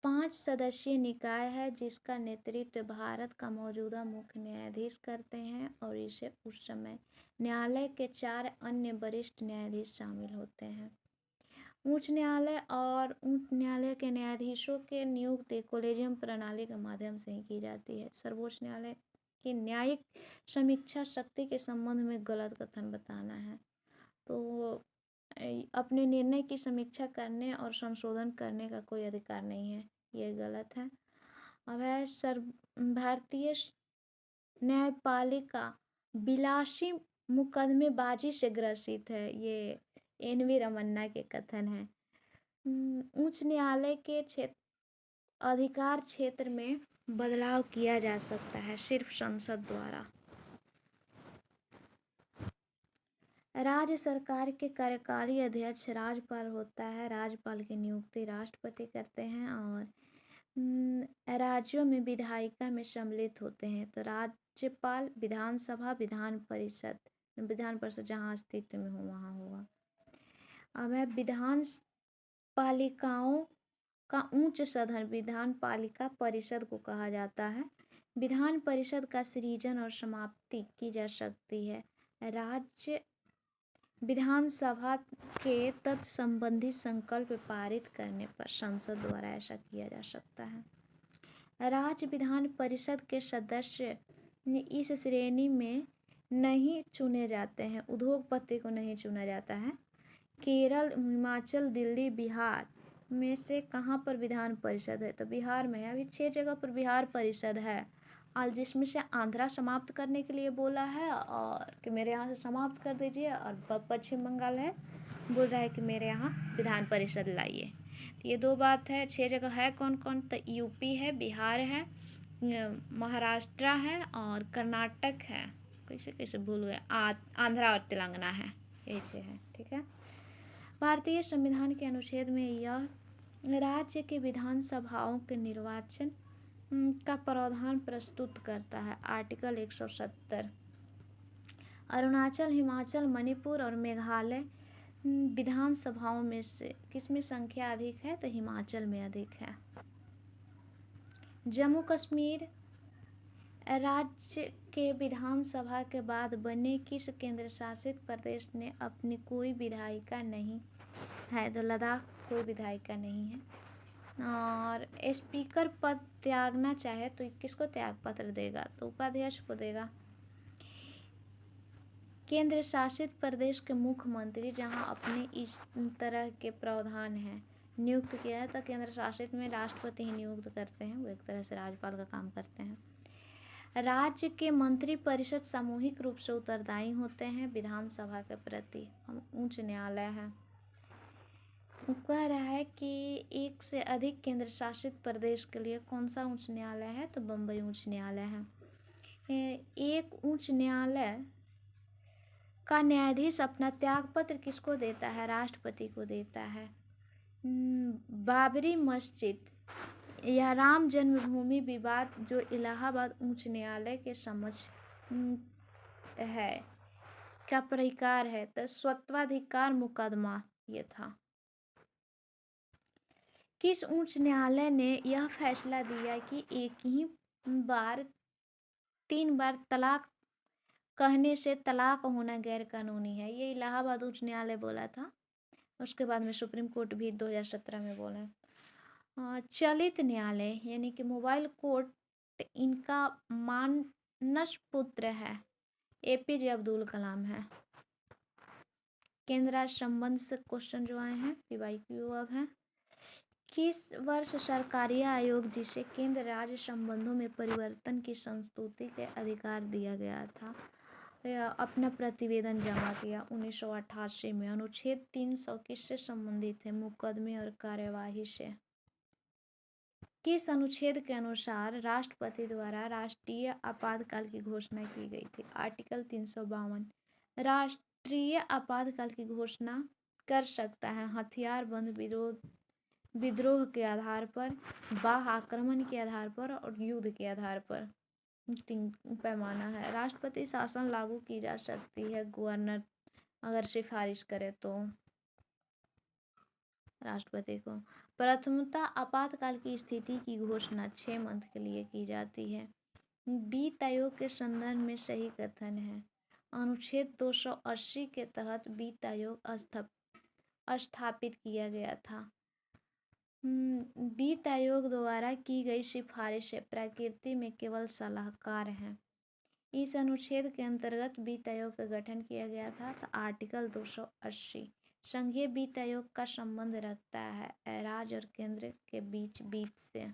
5 सदस्यीय निकाय है जिसका नेतृत्व भारत का मौजूदा मुख्य न्यायाधीश करते हैं और इसे उस समय न्यायालय के 4 अन्य वरिष्ठ न्यायाधीश शामिल होते हैं। उच्च न्यायालय और उच्च न्यायालय के न्यायाधीशों के नियुक्ति कॉलेजियम प्रणाली के माध्यम से ही की जाती है। सर्वोच्च न्यायालय की न्यायिक समीक्षा शक्ति के संबंध में गलत कथन बताना है। तो अपने निर्णय की समीक्षा करने और संशोधन करने का कोई अधिकार नहीं है, ये गलत है। अब है भारतीय न्यायपालिका विलासी मुकदमेबाजी से ग्रसित है, ये एन.वी. रमन्ना के कथन है। उच्च न्यायालय के अधिकार क्षेत्र में बदलाव किया जा सकता है सिर्फ संसद द्वारा। राज्य सरकार के कार्यकारी अध्यक्ष राज्यपाल होता है। राज्यपाल की नियुक्ति राष्ट्रपति करते हैं और राज्यों में विधायिका में सम्मिलित होते हैं। तो राज्यपाल विधानसभा विधान परिषद जहाँ अस्तित्व में हो वहाँ होगा। अब है विधान पालिकाओं का उच्च सदन विधान पालिका परिषद को कहा जाता है। विधान परिषद का सृजन और समाप्ति की जा सकती है। राज्य विधानसभा के तत्संबंधी संकल्प पारित करने पर संसद द्वारा ऐसा किया जा सकता है। राज्य विधान परिषद के सदस्य इस श्रेणी में नहीं चुने जाते हैं। उद्योगपति को नहीं चुना जाता है। केरल, हिमाचल, दिल्ली, बिहार में से कहाँ पर विधान परिषद है? तो बिहार में है। अभी 6 जगह पर बिहार परिषद है और जिसमें से आंध्रा समाप्त करने के लिए बोला है और कि मेरे यहाँ से समाप्त कर दीजिए, और पश्चिम बंगाल है बोल रहा है कि मेरे यहाँ विधान परिषद लाइए। तो ये 2 बात है। 6 जगह है कौन कौन? तो यूपी है, बिहार है, महाराष्ट्र है और कर्नाटक है। कैसे कैसे भूल गए? आंध्रा और तेलंगाना है। ये 6 है। ठीक है। भारतीय संविधान के अनुच्छेद में यह राज्य के विधानसभाओं के निर्वाचन का प्रावधान प्रस्तुत करता है। आर्टिकल 170। अरुणाचल, हिमाचल, मणिपुर और मेघालय विधानसभाओं में से किसमें संख्या अधिक है? तो हिमाचल में अधिक है। जम्मू कश्मीर राज्य के विधानसभा के बाद बने किस केंद्र शासित प्रदेश ने अपनी कोई विधायिका नहीं है? तो लद्दाख कोई विधायिका नहीं है। और स्पीकर पद त्यागना चाहे तो किसको त्याग पत्र देगा? तो उपाध्यक्ष को देगा। केंद्र शासित प्रदेश के मुख्यमंत्री जहां अपने इस तरह के प्रावधान हैं नियुक्त किया है, तो केंद्र शासित में राष्ट्रपति ही नियुक्त करते हैं। वो एक तरह से राज्यपाल का काम करते हैं। राज्य के मंत्री परिषद सामूहिक रूप से उत्तरदायी होते हैं विधानसभा के प्रति। उच्च न्यायालय है। कह रहा है कि एक से अधिक केंद्र शासित प्रदेश के लिए कौन सा उच्च न्यायालय है? तो बम्बई उच्च न्यायालय है। एक उच्च न्यायालय का न्यायाधीश अपना त्यागपत्र किसको देता है? राष्ट्रपति को देता है। बाबरी मस्जिद या राम जन्मभूमि विवाद जो इलाहाबाद उच्च न्यायालय के समक्ष है क्या प्रकार है? तो स्वत्वाधिकार मुकदमा ये था। किस उच्च न्यायालय ने यह फैसला दिया कि एक ही बार 3 बार तलाक कहने से तलाक होना गैर कानूनी है? ये इलाहाबाद उच्च न्यायालय बोला था। उसके बाद में सुप्रीम कोर्ट भी 2017 में बोला। चलित न्यायालय यानी कि मोबाइल कोर्ट इनका मानस पुत्र है APJ अब्दुल कलाम है। केंद्र राज्य संबंध से क्वेश्चन जो आए हैं PYQ अब है। किस वर्ष सरकारी आयोग जिसे केंद्र राज्य संबंधों में परिवर्तन की संस्तुति के अधिकार दिया गया था अपना प्रतिवेदन जमा किया? 1988 में। अनुच्छेद 300 किससे संबंधित है? मुकदमे और कार्यवाही से। किस अनुच्छेद के अनुसार राष्ट्रपति द्वारा राष्ट्रीय आपातकाल की घोषणा की गई थी? आर्टिकल 352। राष्ट्रीय आपातकाल की घोषणा कर सकता है हथियारबंद विद्रोह के आधार पर, बाह्य आक्रमण के आधार पर और युद्ध के आधार पर। 3 पैमाना है। राष्ट्रपति शासन लागू की जा सकती है गवर्नर अगर सिफारिश करे तो राष्ट्रपति को। प्रथमतः आपातकाल की स्थिति की घोषणा 6 मंथ के लिए की जाती है। वित्त आयोग के संदर्भ में सही कथन है। अनुच्छेद 280 के तहत वित्त आयोग स्थापित किया गया था। वित्त आयोग द्वारा की गई सिफारिशें प्रकृति में केवल सलाहकार हैं। इस अनुच्छेद के अंतर्गत वित्त आयोग का गठन किया गया था। तो आर्टिकल 280 संघीय वित्त आयोग का संबंध रखता है राज्य और केंद्र के बीच वित्त से।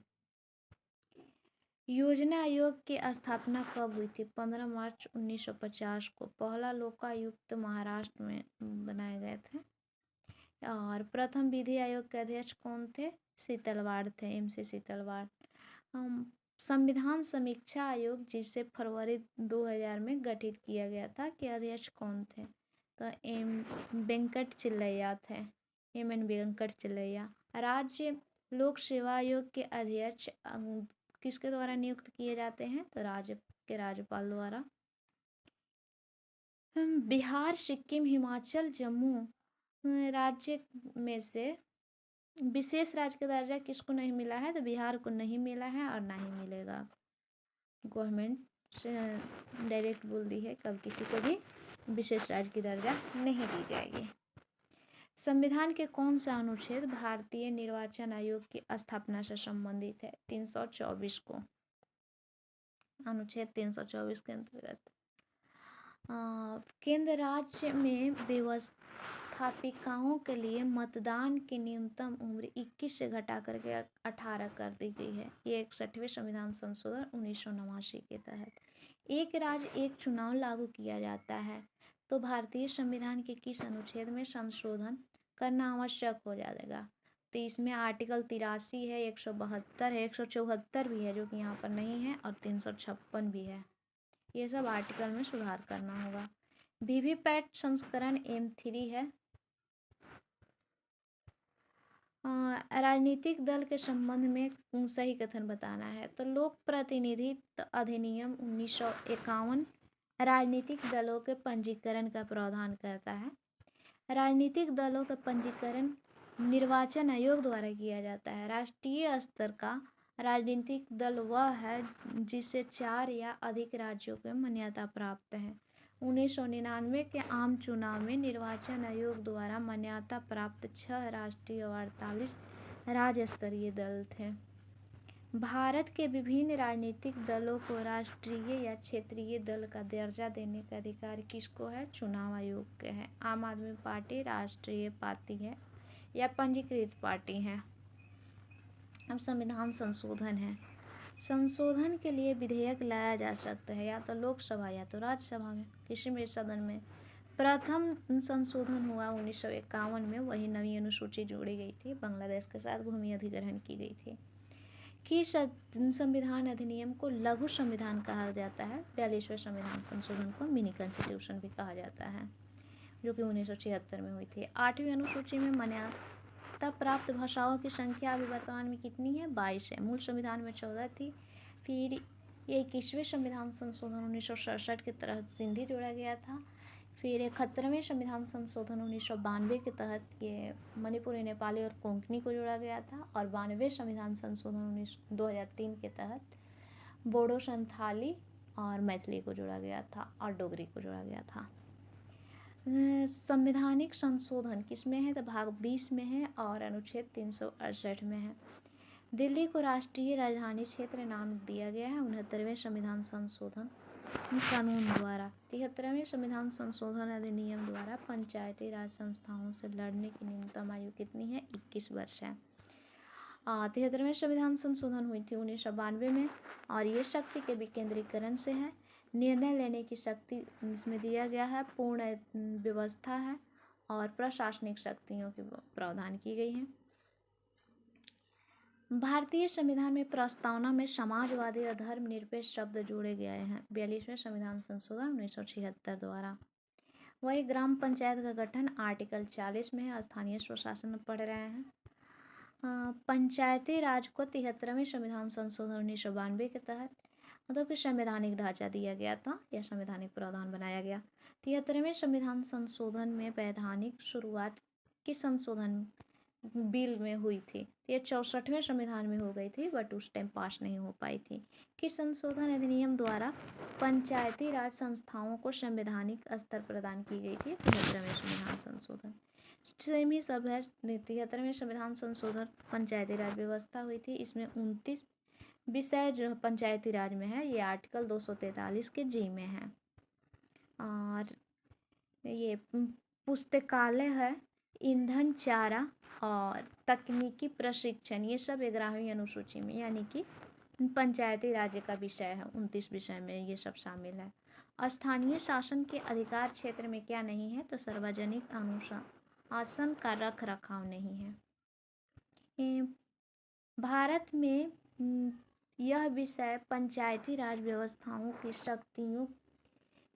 योजना आयोग की स्थापना कब हुई थी? 15 मार्च 1950 को। पहला लोकायुक्त महाराष्ट्र में बनाए गए थे। और प्रथम विधि आयोग के अध्यक्ष कौन थे? शीतलवाड़ थे, MC शीतलवाड़। संविधान समीक्षा आयोग जिसे फरवरी 2000 में गठित किया गया था, के अध्यक्ष कौन थे? तो वेंकट चिल्लैया थे, MN वेंकट चिल्लैया। राज्य लोक सेवा आयोग के अध्यक्ष किसके द्वारा नियुक्त किए जाते हैं? तो राज्य के राज्यपाल द्वारा। बिहार, सिक्किम, हिमाचल, जम्मू राज्य में से विशेष राज्य का दर्जा किसको नहीं मिला है? तो बिहार को नहीं मिला है और ना ही मिलेगा। गवर्नमेंट से डायरेक्ट बोल दी है कब किसी को भी विशेष राज्य की दर्जा नहीं दी जाएगी। संविधान के कौन सा अनुच्छेद भारतीय निर्वाचन आयोग की स्थापना से संबंधित है? 324 को। अनुच्छेद 324 के अंतर्गत केंद्र राज्य में व्यवस्थापिकाओं के लिए मतदान की न्यूनतम उम्र 21 से घटा करके 18 कर दी गई है। ये 61वें संविधान संशोधन 1989 के तहत। एक राज्य एक चुनाव लागू किया जाता है तो भारतीय संविधान के किस अनुच्छेद में संशोधन करना आवश्यक हो जाएगा? तो इसमें आर्टिकल 83 है, 172 है, 174 भी है जो कि यहाँ पर नहीं है, और 356 भी है। ये सब आर्टिकल में सुधार करना होगा। वीवीपैट संस्करण M3 है। राजनीतिक दल के संबंध में सही कथन बताना है। तो लोक प्रतिनिधित्व अधिनियम 1951 राजनीतिक दलों के पंजीकरण का प्रावधान करता है। राजनीतिक दलों का पंजीकरण निर्वाचन आयोग द्वारा किया जाता है। राष्ट्रीय स्तर का राजनीतिक दल वह है जिसे 4 या अधिक राज्यों के मान्यता प्राप्त है। 1999 के आम चुनाव में निर्वाचन आयोग द्वारा मान्यता प्राप्त 6 राष्ट्रीय और 48 राज्य स्तरीय दल थे। भारत के विभिन्न राजनीतिक दलों को राष्ट्रीय या क्षेत्रीय दल का दर्जा देने का अधिकार किसको है? चुनाव आयोग के है। आम आदमी पार्टी राष्ट्रीय पार्टी है या पंजीकृत पार्टी है। अब संविधान संशोधन है। संशोधन के लिए विधेयक लाया जा सकता है या तो लोकसभा या तो राज्यसभा में, किसी भी सदन में। प्रथम संशोधन हुआ 1951 में, वही नवी अनुसूची जोड़ी गई थी। बांग्लादेश के साथ भूमि अधिग्रहण की गई थी। कि संविधान अधिनियम को लघु संविधान कहा जाता है। 42वें संविधान संशोधन को मिनी कॉन्स्टिट्यूशन भी कहा जाता है, जो कि 1976 में हुई थी। 8वीं अनुसूची में मान्यता प्राप्त भाषाओं की संख्या अभी वर्तमान में कितनी है? 22 है। मूल संविधान में 14 थी। फिर ये 21वें संविधान संशोधन 1967 के तहत सिंधी जोड़ा गया था। फिर 71वें संविधान संशोधन 1992 के तहत ये मणिपुरी, नेपाली और कोंकणी को जोड़ा गया था। और 92वें संविधान संशोधन 2003 के तहत बोडो, संथाली और मैथिली को जोड़ा गया था और डोगरी को जोड़ा गया था। संवैधानिक संशोधन किस में है? तो भाग 20 में है और अनुच्छेद 368 में है। दिल्ली को राष्ट्रीय राजधानी क्षेत्र नाम दिया गया है 69वें संविधान संशोधन कानून द्वारा। 73वें संविधान संशोधन अधिनियम द्वारा पंचायती राज संस्थाओं से लड़ने की न्यूनतम आयु कितनी है? 21 वर्ष है। 73वें संविधान संशोधन हुई थी 1992 में और ये शक्ति के विकेंद्रीकरण से है। निर्णय लेने की शक्ति इसमें दिया गया है। पूर्ण व्यवस्था है और प्रशासनिक शक्तियों की प्रावधान की गई है। भारतीय संविधान में प्रस्तावना में समाजवादी और धर्मनिरपेक्ष शब्द जोड़े गए हैं 42वें संविधान संशोधन 1976 द्वारा। वही ग्राम पंचायत का गठन आर्टिकल 40 में है। स्थानीय स्वशासन में पढ़ रहे हैं। पंचायती राज को 73वें संविधान संशोधन 1992 के तहत मतलब कि संवैधानिक ढांचा दिया गया था या संवैधानिक प्रावधान बनाया गया। 73वें संविधान संशोधन में वैधानिक शुरुआत किस संशोधन बिल में हुई थी? ये 64वें संविधान में हो गई थी, बट उस टाइम पास नहीं हो पाई थी। किस संशोधन अधिनियम द्वारा पंचायती राज संस्थाओं को संवैधानिक स्तर प्रदान की गई थी? 73वें संविधान संशोधन। सेम ही सब है। 73वें संविधान संशोधन पंचायती राज व्यवस्था हुई थी। इसमें 29 विषय जो पंचायती राज में है, ये आर्टिकल 243 के जी में है। और ये पुस्तकालय है, ईंधन, चारा और तकनीकी प्रशिक्षण, ये सब 11वीं अनुसूची में यानी कि पंचायती राज्य का विषय है। 29 विषय में ये सब शामिल है। स्थानीय शासन के अधिकार क्षेत्र में क्या नहीं है? तो सार्वजनिक अनुशासन का रख रखाव नहीं है। भारत में यह विषय पंचायती राज व्यवस्थाओं की शक्तियों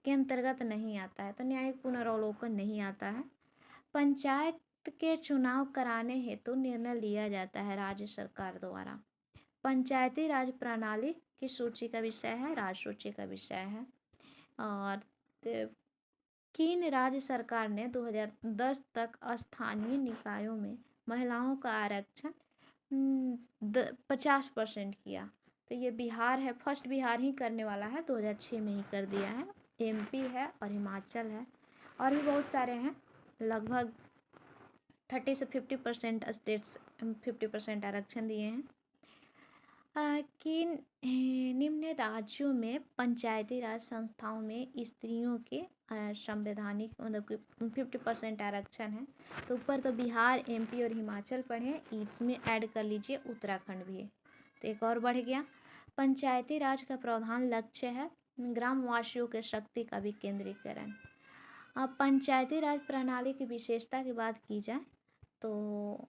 के अंतर्गत नहीं आता है, तो न्यायिक पुनरावलोकन नहीं आता है। पंचायत के चुनाव कराने हेतु निर्णय लिया जाता है राज्य सरकार द्वारा। पंचायती राज प्रणाली की सूची का विषय है, राज्य सूची का विषय है। और किन राज्य सरकार ने 2010 तक स्थानीय निकायों में महिलाओं का आरक्षण 50% किया? तो ये बिहार है, फर्स्ट बिहार ही करने वाला है, 2006 में ही कर दिया है। MP है और हिमाचल है, और भी बहुत सारे हैं। लगभग 30 से 50% स्टेट्स 50% आरक्षण दिए हैं। कि निम्न राज्यों में पंचायती राज संस्थाओं में स्त्रियों के संवैधानिक मतलब कि 50% आरक्षण है। तो ऊपर तो बिहार, MP और हिमाचल पढ़े, इसमें ऐड कर लीजिए उत्तराखंड भी है, तो एक और बढ़ गया। पंचायती राज का प्रधान लक्ष्य है ग्रामवासियों के शक्ति का विकेंद्रीकरण। अब पंचायती राज प्रणाली की विशेषता की बात की जाए तो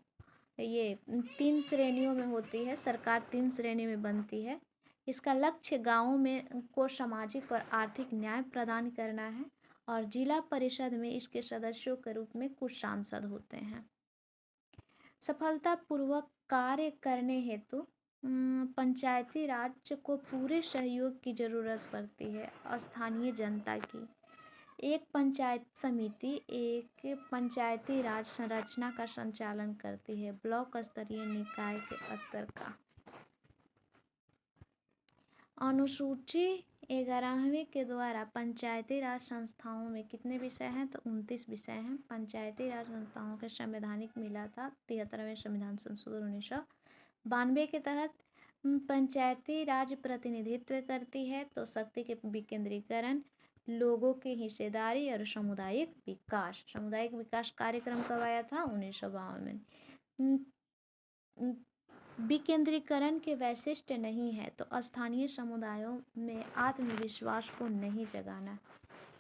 ये 3 श्रेणियों में होती है। सरकार 3 श्रेणी में बनती है। इसका लक्ष्य गाँवों में को सामाजिक और आर्थिक न्याय प्रदान करना है, और जिला परिषद में इसके सदस्यों के रूप में कुछ सांसद होते हैं। सफलतापूर्वक कार्य करने हेतु पंचायती राज को पूरे सहयोग की जरूरत पड़ती है। स्थानीय जनता की एक पंचायत समिति एक पंचायती राज संरचना का संचालन करती है, ब्लॉक स्तरीय निकाय के स्तर का। अनुसूची 11वीं के द्वारा पंचायती राज संस्थाओं में कितने विषय हैं? तो 29 विषय हैं। पंचायती राज संस्थाओं के संवैधानिक मिला था 73वें संविधान संशोधन 1992 के तहत। पंचायती राज प्रतिनिधित्व करती है तो शक्ति के विकेंद्रीकरण, लोगों की हिस्सेदारी और सामुदायिक विकास। सामुदायिक विकास कार्यक्रम कब आया था? 1952 में। विकेंद्रीकरण के वैशिष्ट्य नहीं है तो स्थानीय समुदायों में आत्मविश्वास को नहीं जगाना,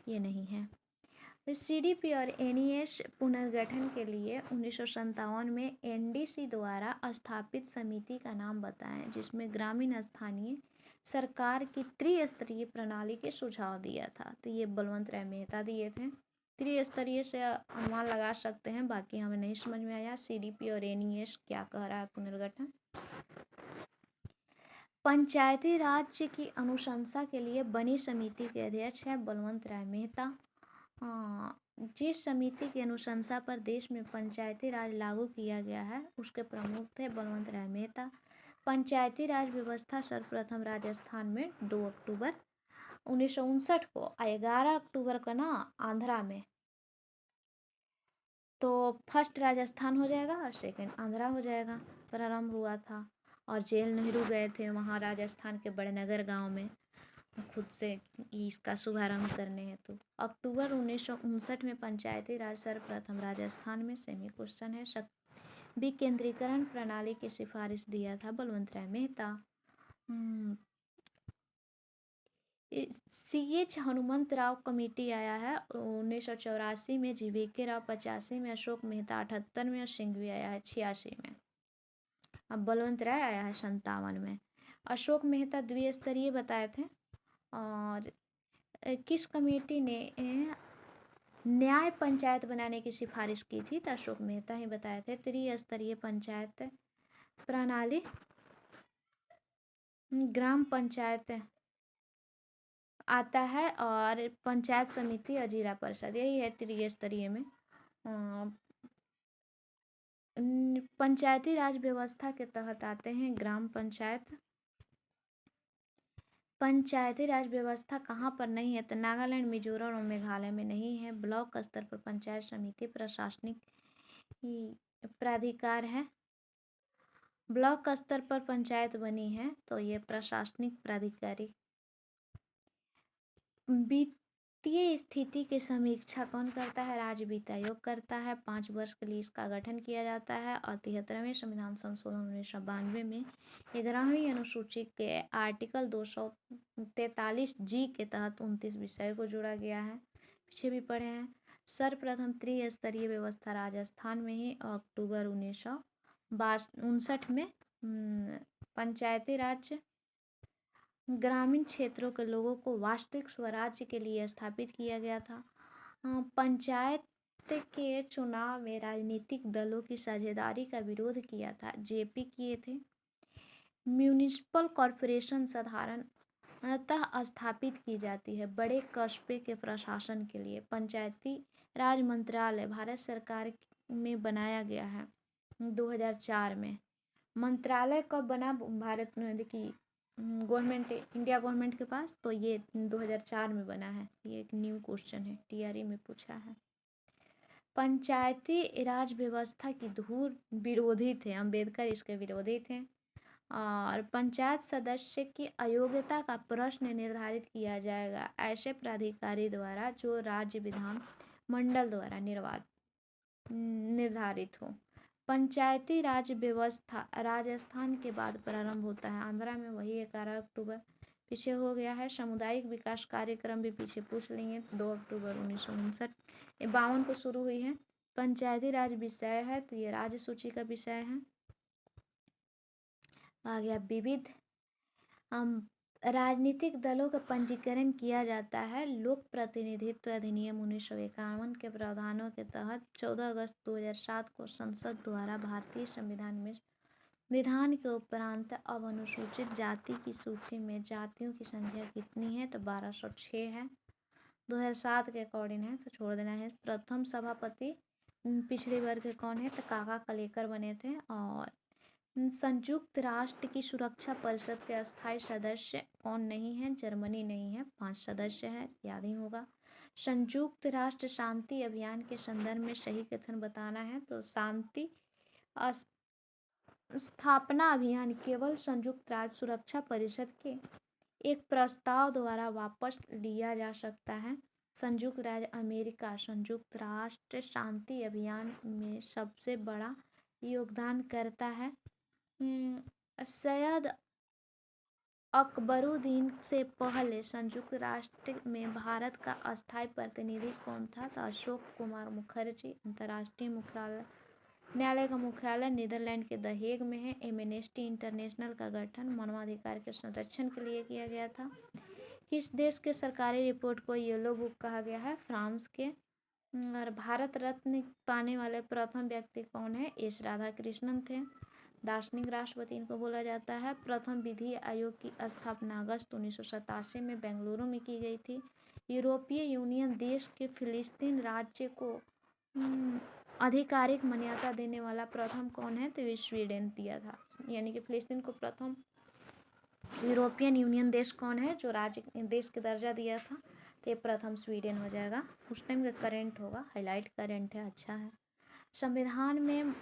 ये नहीं है। CDP और NES पुनर्गठन के लिए 1957 में NDC द्वारा स्थापित समिति का नाम बताएं, जिसमें ग्रामीण स्थानीय सरकार की त्रिस्तरीय प्रणाली के सुझाव दिया था। तो ये बलवंत राय मेहता दिए थे। त्रिस्तरीय से अनुमान लगा सकते हैं, बाकी हमें नहीं समझ में आया CDP और NES क्या कह रहा है पुनर्गठन। पंचायती राज्य की अनुशंसा के लिए बनी समिति के अध्यक्ष है बलवंत राय मेहता। जिस समिति की अनुशंसा पर देश में पंचायती राज लागू किया गया है उसके प्रमुख थे बलवंत राय मेहता। पंचायती राज व्यवस्था सर्वप्रथम राजस्थान में 2 अक्टूबर 1959 को, 11 अक्टूबर को ना आंध्रा में। तो फर्स्ट राजस्थान हो जाएगा और सेकंड आंध्रा हो जाएगा, प्रारंभ हुआ था। और जेल नेहरू गए थे वहाँ राजस्थान के बड़नगर गांव में खुद से इसका शुभारंभ करने हेतु। अक्टूबर 1959 में पंचायती राज सर्वप्रथम राजस्थान में। सेमी क्वेश्चन है। विकेंद्रीकरण प्रणाली की सिफारिश दिया था बलवंत राय मेहता। CH हनुमंत राव कमेटी आया है 1984 में, GVK राव 85 में, अशोक मेहता 78 में और सिंघवी आया है 86 में। अब बलवंत राय आया है 57 में। अशोक मेहता द्विस्तरीय बताए थे। और किस कमेटी ने न्याय पंचायत बनाने की सिफारिश की थी? तो अशोक मेहता ही बताए थे। त्रिस्तरीय पंचायत प्रणाली ग्राम पंचायत आता है, और पंचायत समिति और जिला परिषद, यही है त्रिस्तरीय में। पंचायती राज व्यवस्था के तहत आते हैं ग्राम पंचायत। पंचायती राज व्यवस्था कहाँ पर नहीं है? तो नागालैंड, मिजोरम और मेघालय में नहीं है। ब्लॉक स्तर पर पंचायत समिति प्रशासनिक प्राधिकार है। ब्लॉक स्तर पर पंचायत बनी है तो ये प्रशासनिक प्राधिकारी। वित्तीय स्थिति की समीक्षा कौन करता है? राज्य वित्त आयोग करता है। 5 वर्ष के लिए इसका गठन किया जाता है। और 73वें संविधान संशोधन 1992 में 11वीं अनुसूची के आर्टिकल 243 जी के तहत 29 विषय को जोड़ा गया है। पीछे भी पढ़े हैं। सर्वप्रथम त्रिस्तरीय व्यवस्था राजस्थान में ही अक्टूबर 1959 में पंचायती राज ग्रामीण क्षेत्रों के लोगों को वास्तविक स्वराज्य के लिए स्थापित किया गया था। पंचायत के चुनाव में राजनीतिक दलों की साझेदारी का विरोध किया था। जेपी किए थे। म्यूनिसिपल कॉरपोरेशन साधारणतः स्थापित की जाती है बड़े कस्बे के प्रशासन के लिए। पंचायती राज मंत्रालय भारत सरकार में बनाया गया है 2004 में। मंत्रालय कब बना भारत में? देखिए गवर्नमेंट, इंडिया गवर्नमेंट के पास, तो ये 2004 में बना है। ये एक न्यू क्वेश्चन है, टीआरई में पूछा है। पंचायती राज व्यवस्था की धूल विरोधी थे, अंबेडकर इसके विरोधी थे। और पंचायत सदस्य की अयोग्यता का प्रश्न निर्धारित किया जाएगा ऐसे प्राधिकारी द्वारा जो राज्य विधान मंडल द्वारा निर्धारित हो। पंचायती राज व्यवस्था राजस्थान के बाद प्रारंभ होता है। आंध्रा में वही 11 अक्टूबर। पीछे हो गया है। सामुदायिक विकास कार्यक्रम भी पीछे पूछ लेंगे। 2 अक्टूबर 1959 को शुरू हुई है। पंचायती राज विषय है तो ये राज्य सूची का विषय है। आ गया विविध राजनीतिक दलों का पंजीकरण किया जाता है। लोक प्रतिनिधित्व अधिनियम 1951 के प्रावधानों के तहत 14 अगस्त 2007 को संसद द्वारा भारतीय संविधान में विधान के उपरांत अब अनुसूचित जाति की सूची में जातियों की संख्या कितनी है? तो 1206 है। 2007 के अकॉर्डिंग है तो छोड़ देना है। प्रथम सभापति पिछड़े वर्ग के कौन है? तो काका कलेकर बने थे। और संयुक्त राष्ट्र की सुरक्षा परिषद के अस्थायी सदस्य कौन नहीं है? जर्मनी नहीं है। 5 सदस्य है, याद ही होगा। संयुक्त राष्ट्र शांति अभियान के संदर्भ में सही कथन बताना है तो शांति स्थापना अभियान केवल संयुक्त राष्ट्र सुरक्षा परिषद के एक प्रस्ताव द्वारा वापस लिया जा सकता है। संयुक्त राज्य अमेरिका संयुक्त राष्ट्र शांति अभियान में सबसे बड़ा योगदान करता है। सैयद अकबरुद्दीन से पहले संयुक्त राष्ट्र में भारत का अस्थायी प्रतिनिधि कौन था? तो अशोक कुमार मुखर्जी। अंतर्राष्ट्रीय न्यायालय का मुख्यालय नीदरलैंड के द हेग में है। एमनेस्टी इंटरनेशनल का गठन मानवाधिकार के संरक्षण के लिए किया गया था। किस देश के सरकारी रिपोर्ट को येलो बुक कहा गया है? फ्रांस के। और भारत रत्न पाने वाले प्रथम व्यक्ति कौन है? एस राधाकृष्णन थे। दार्शनिक राष्ट्रपति इनको बोला जाता है। प्रथम विधि आयोग की स्थापना अगस्त 1987 में बेंगलुरु में की गई थी। यूरोपीय यूनियन देश के फिलिस्तीन राज्य को आधिकारिक मान्यता देने वाला प्रथम कौन है? तो ये स्वीडन दिया था। यानी कि फिलिस्तीन को प्रथम यूरोपियन यूनियन देश कौन है जो राज्य देश के दर्जा दिया था? तो ये प्रथम स्वीडन हो जाएगा। उस टाइम का करेंट होगा, हाईलाइट करेंट है, अच्छा है। संविधान में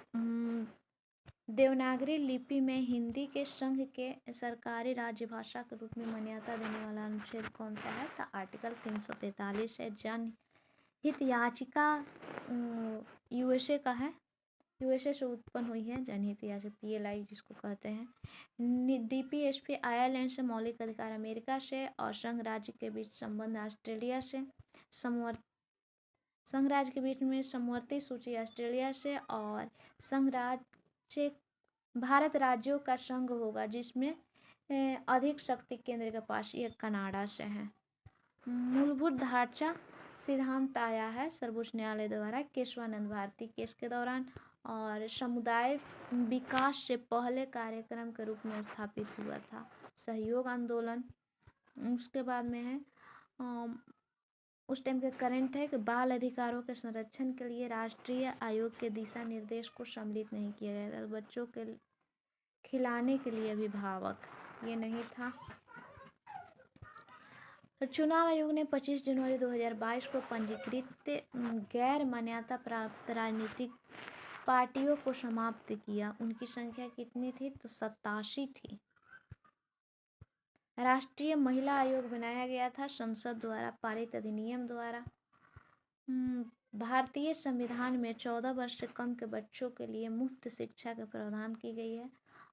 देवनागरी लिपि में हिंदी के संघ के सरकारी राज्यभाषा के रूप में मान्यता देने वाला अनुच्छेद कौन सा है? तो आर्टिकल 343 है। जनहित याचिका यूएसए का है। यूएसए से उत्पन्न हुई है जनहित याचिका, पीएलआई जिसको कहते हैं। डीपीएसपी आयरलैंड से। मौलिक अधिकार अमेरिका से। और संघ राज्य के बीच संबंध ऑस्ट्रेलिया से। संघ राज्य के बीच में समवर्ती सूची ऑस्ट्रेलिया से। और संघ राज्य भारत राज्यों का संघ होगा जिसमें अधिक शक्ति केंद्र के पास, ये कनाडा से है। मूलभूत ढांचा सिद्धांत आया है सर्वोच्च न्यायालय द्वारा केशवानंद भारती केस के दौरान, और समुदाय विकास से पहले कार्यक्रम के रूप में स्थापित हुआ था। सहयोग आंदोलन उसके बाद में है, उस टाइम के करंट है कि बाल अधिकारों के संरक्षण के लिए राष्ट्रीय आयोग के दिशा निर्देश को सम्मिलित नहीं किया गया था। बच्चों के खिलाने के लिए अभिभावक, ये नहीं था। तो चुनाव आयोग ने 25 जनवरी 2022 को पंजीकृत गैर मान्यता प्राप्त राजनीतिक पार्टियों को समाप्त किया। उनकी संख्या कितनी थी? तो 87 थी। राष्ट्रीय महिला आयोग बनाया गया था संसद द्वारा पारित अधिनियम द्वारा। भारतीय संविधान में 14 वर्ष से कम के बच्चों के लिए मुफ्त शिक्षा का प्रावधान की गई है।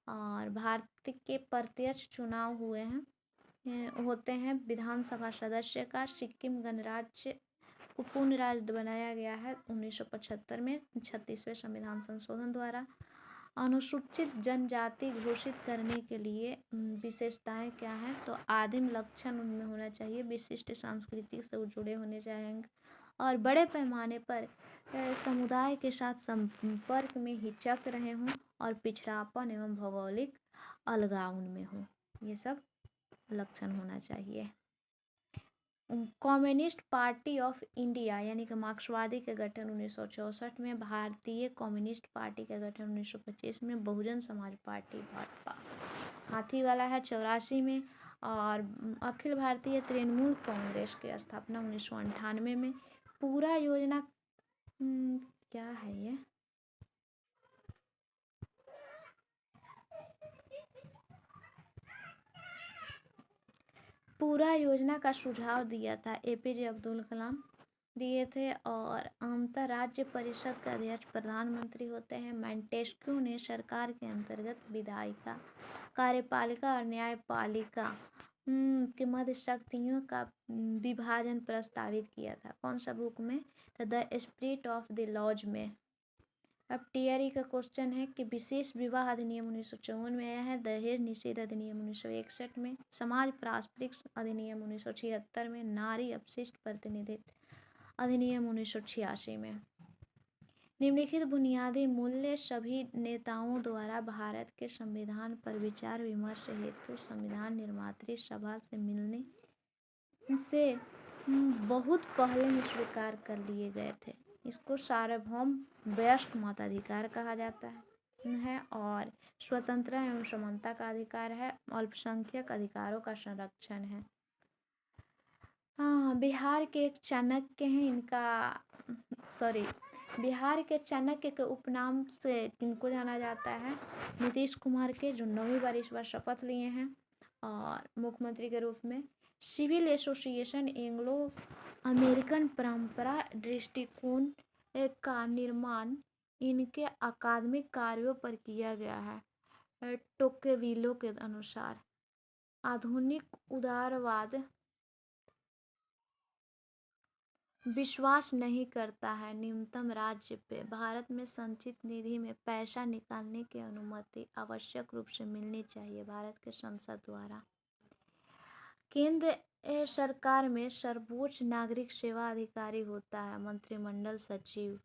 और भारत के प्रत्यक्ष चुनाव होते हैं विधानसभा सदस्य का। सिक्किम गणराज्य को पूर्ण राज्य बनाया गया है 1975 में 36वें संविधान संशोधन द्वारा। अनुसूचित जनजाति घोषित करने के लिए विशेषताएं क्या हैं? तो आदिम लक्षण उनमें होना चाहिए, विशिष्ट संस्कृति से वो जुड़े होने चाहिए, और बड़े पैमाने पर समुदाय के साथ संपर्क में हिचक रहे हों, और पिछड़ापन एवं भौगोलिक अलगाव उनमें हो। ये सब लक्षण होना चाहिए। कम्युनिस्ट पार्टी ऑफ इंडिया यानी कि मार्क्सवादी का गठन 1964 में, भारतीय कम्युनिस्ट पार्टी का गठन 1925 में, बहुजन समाज पार्टी भाजपा हाथी वाला है 84 में, और अखिल भारतीय तृणमूल कांग्रेस की स्थापना 1998 में। पूरा योजना क्या है ये? पूरा योजना का सुझाव दिया था एपीजे अब्दुल कलाम दिए थे, और अंतर्राज्य परिषद का अध्यक्ष प्रधानमंत्री होते हैं। मैंटेस्क्यू ने सरकार के अंतर्गत विधायिका, कार्यपालिका और न्यायपालिका के मध्य शक्तियों का विभाजन प्रस्तावित किया था। कौन सा बुक में? तो the spirit of the laws में। अब टीआरई का क्वेश्चन है कि विशेष विवाह अधिनियम 1954 में आया है, दहेज निषेध अधिनियम 1961 में, समाज पारस्परिक अधिनियम 1976 में, नारी अपशिष्ट प्रतिनिधित्व अधिनियम 1986 में। निम्नलिखित बुनियादी मूल्य सभी नेताओं द्वारा भारत के संविधान पर विचार विमर्श हेतु संविधान निर्मात्री सभा से मिलने से बहुत पहले ही स्वीकार कर लिए गए थे। इसको सार्वभौम वयस्क मताधिकार कहा जाता है, और स्वतंत्रता एवं समानता का अधिकार है, अल्पसंख्यक अधिकारों का संरक्षण है। हाँ, बिहार के एक चाणक्य हैं, बिहार के चाणक्य के उपनाम से किनको जाना जाता है? नीतीश कुमार के, जो 9वीं बार इस बार शपथ लिए हैं और मुख्यमंत्री के रूप में। सिविल एसोसिएशन एंग्लो अमेरिकन परंपरा दृष्टिकोण का निर्माण इनके अकादमिक कार्यों पर किया गया है। टोकेविलो के अनुसार आधुनिक उदारवाद विश्वास नहीं करता है न्यूनतम राज्य पे। भारत में संचित निधि में पैसा निकालने की अनुमति आवश्यक रूप से मिलनी चाहिए भारत के संसद द्वारा। केंद्र सरकार में सर्वोच्च नागरिक सेवा अधिकारी होता है मंत्रिमंडल सचिव।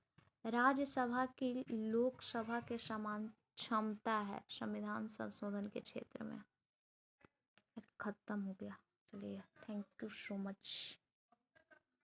राज्यसभा की लोकसभा के समान क्षमता है संविधान संशोधन के क्षेत्र में। खत्म हो गया। चलिए, थैंक यू सो मच।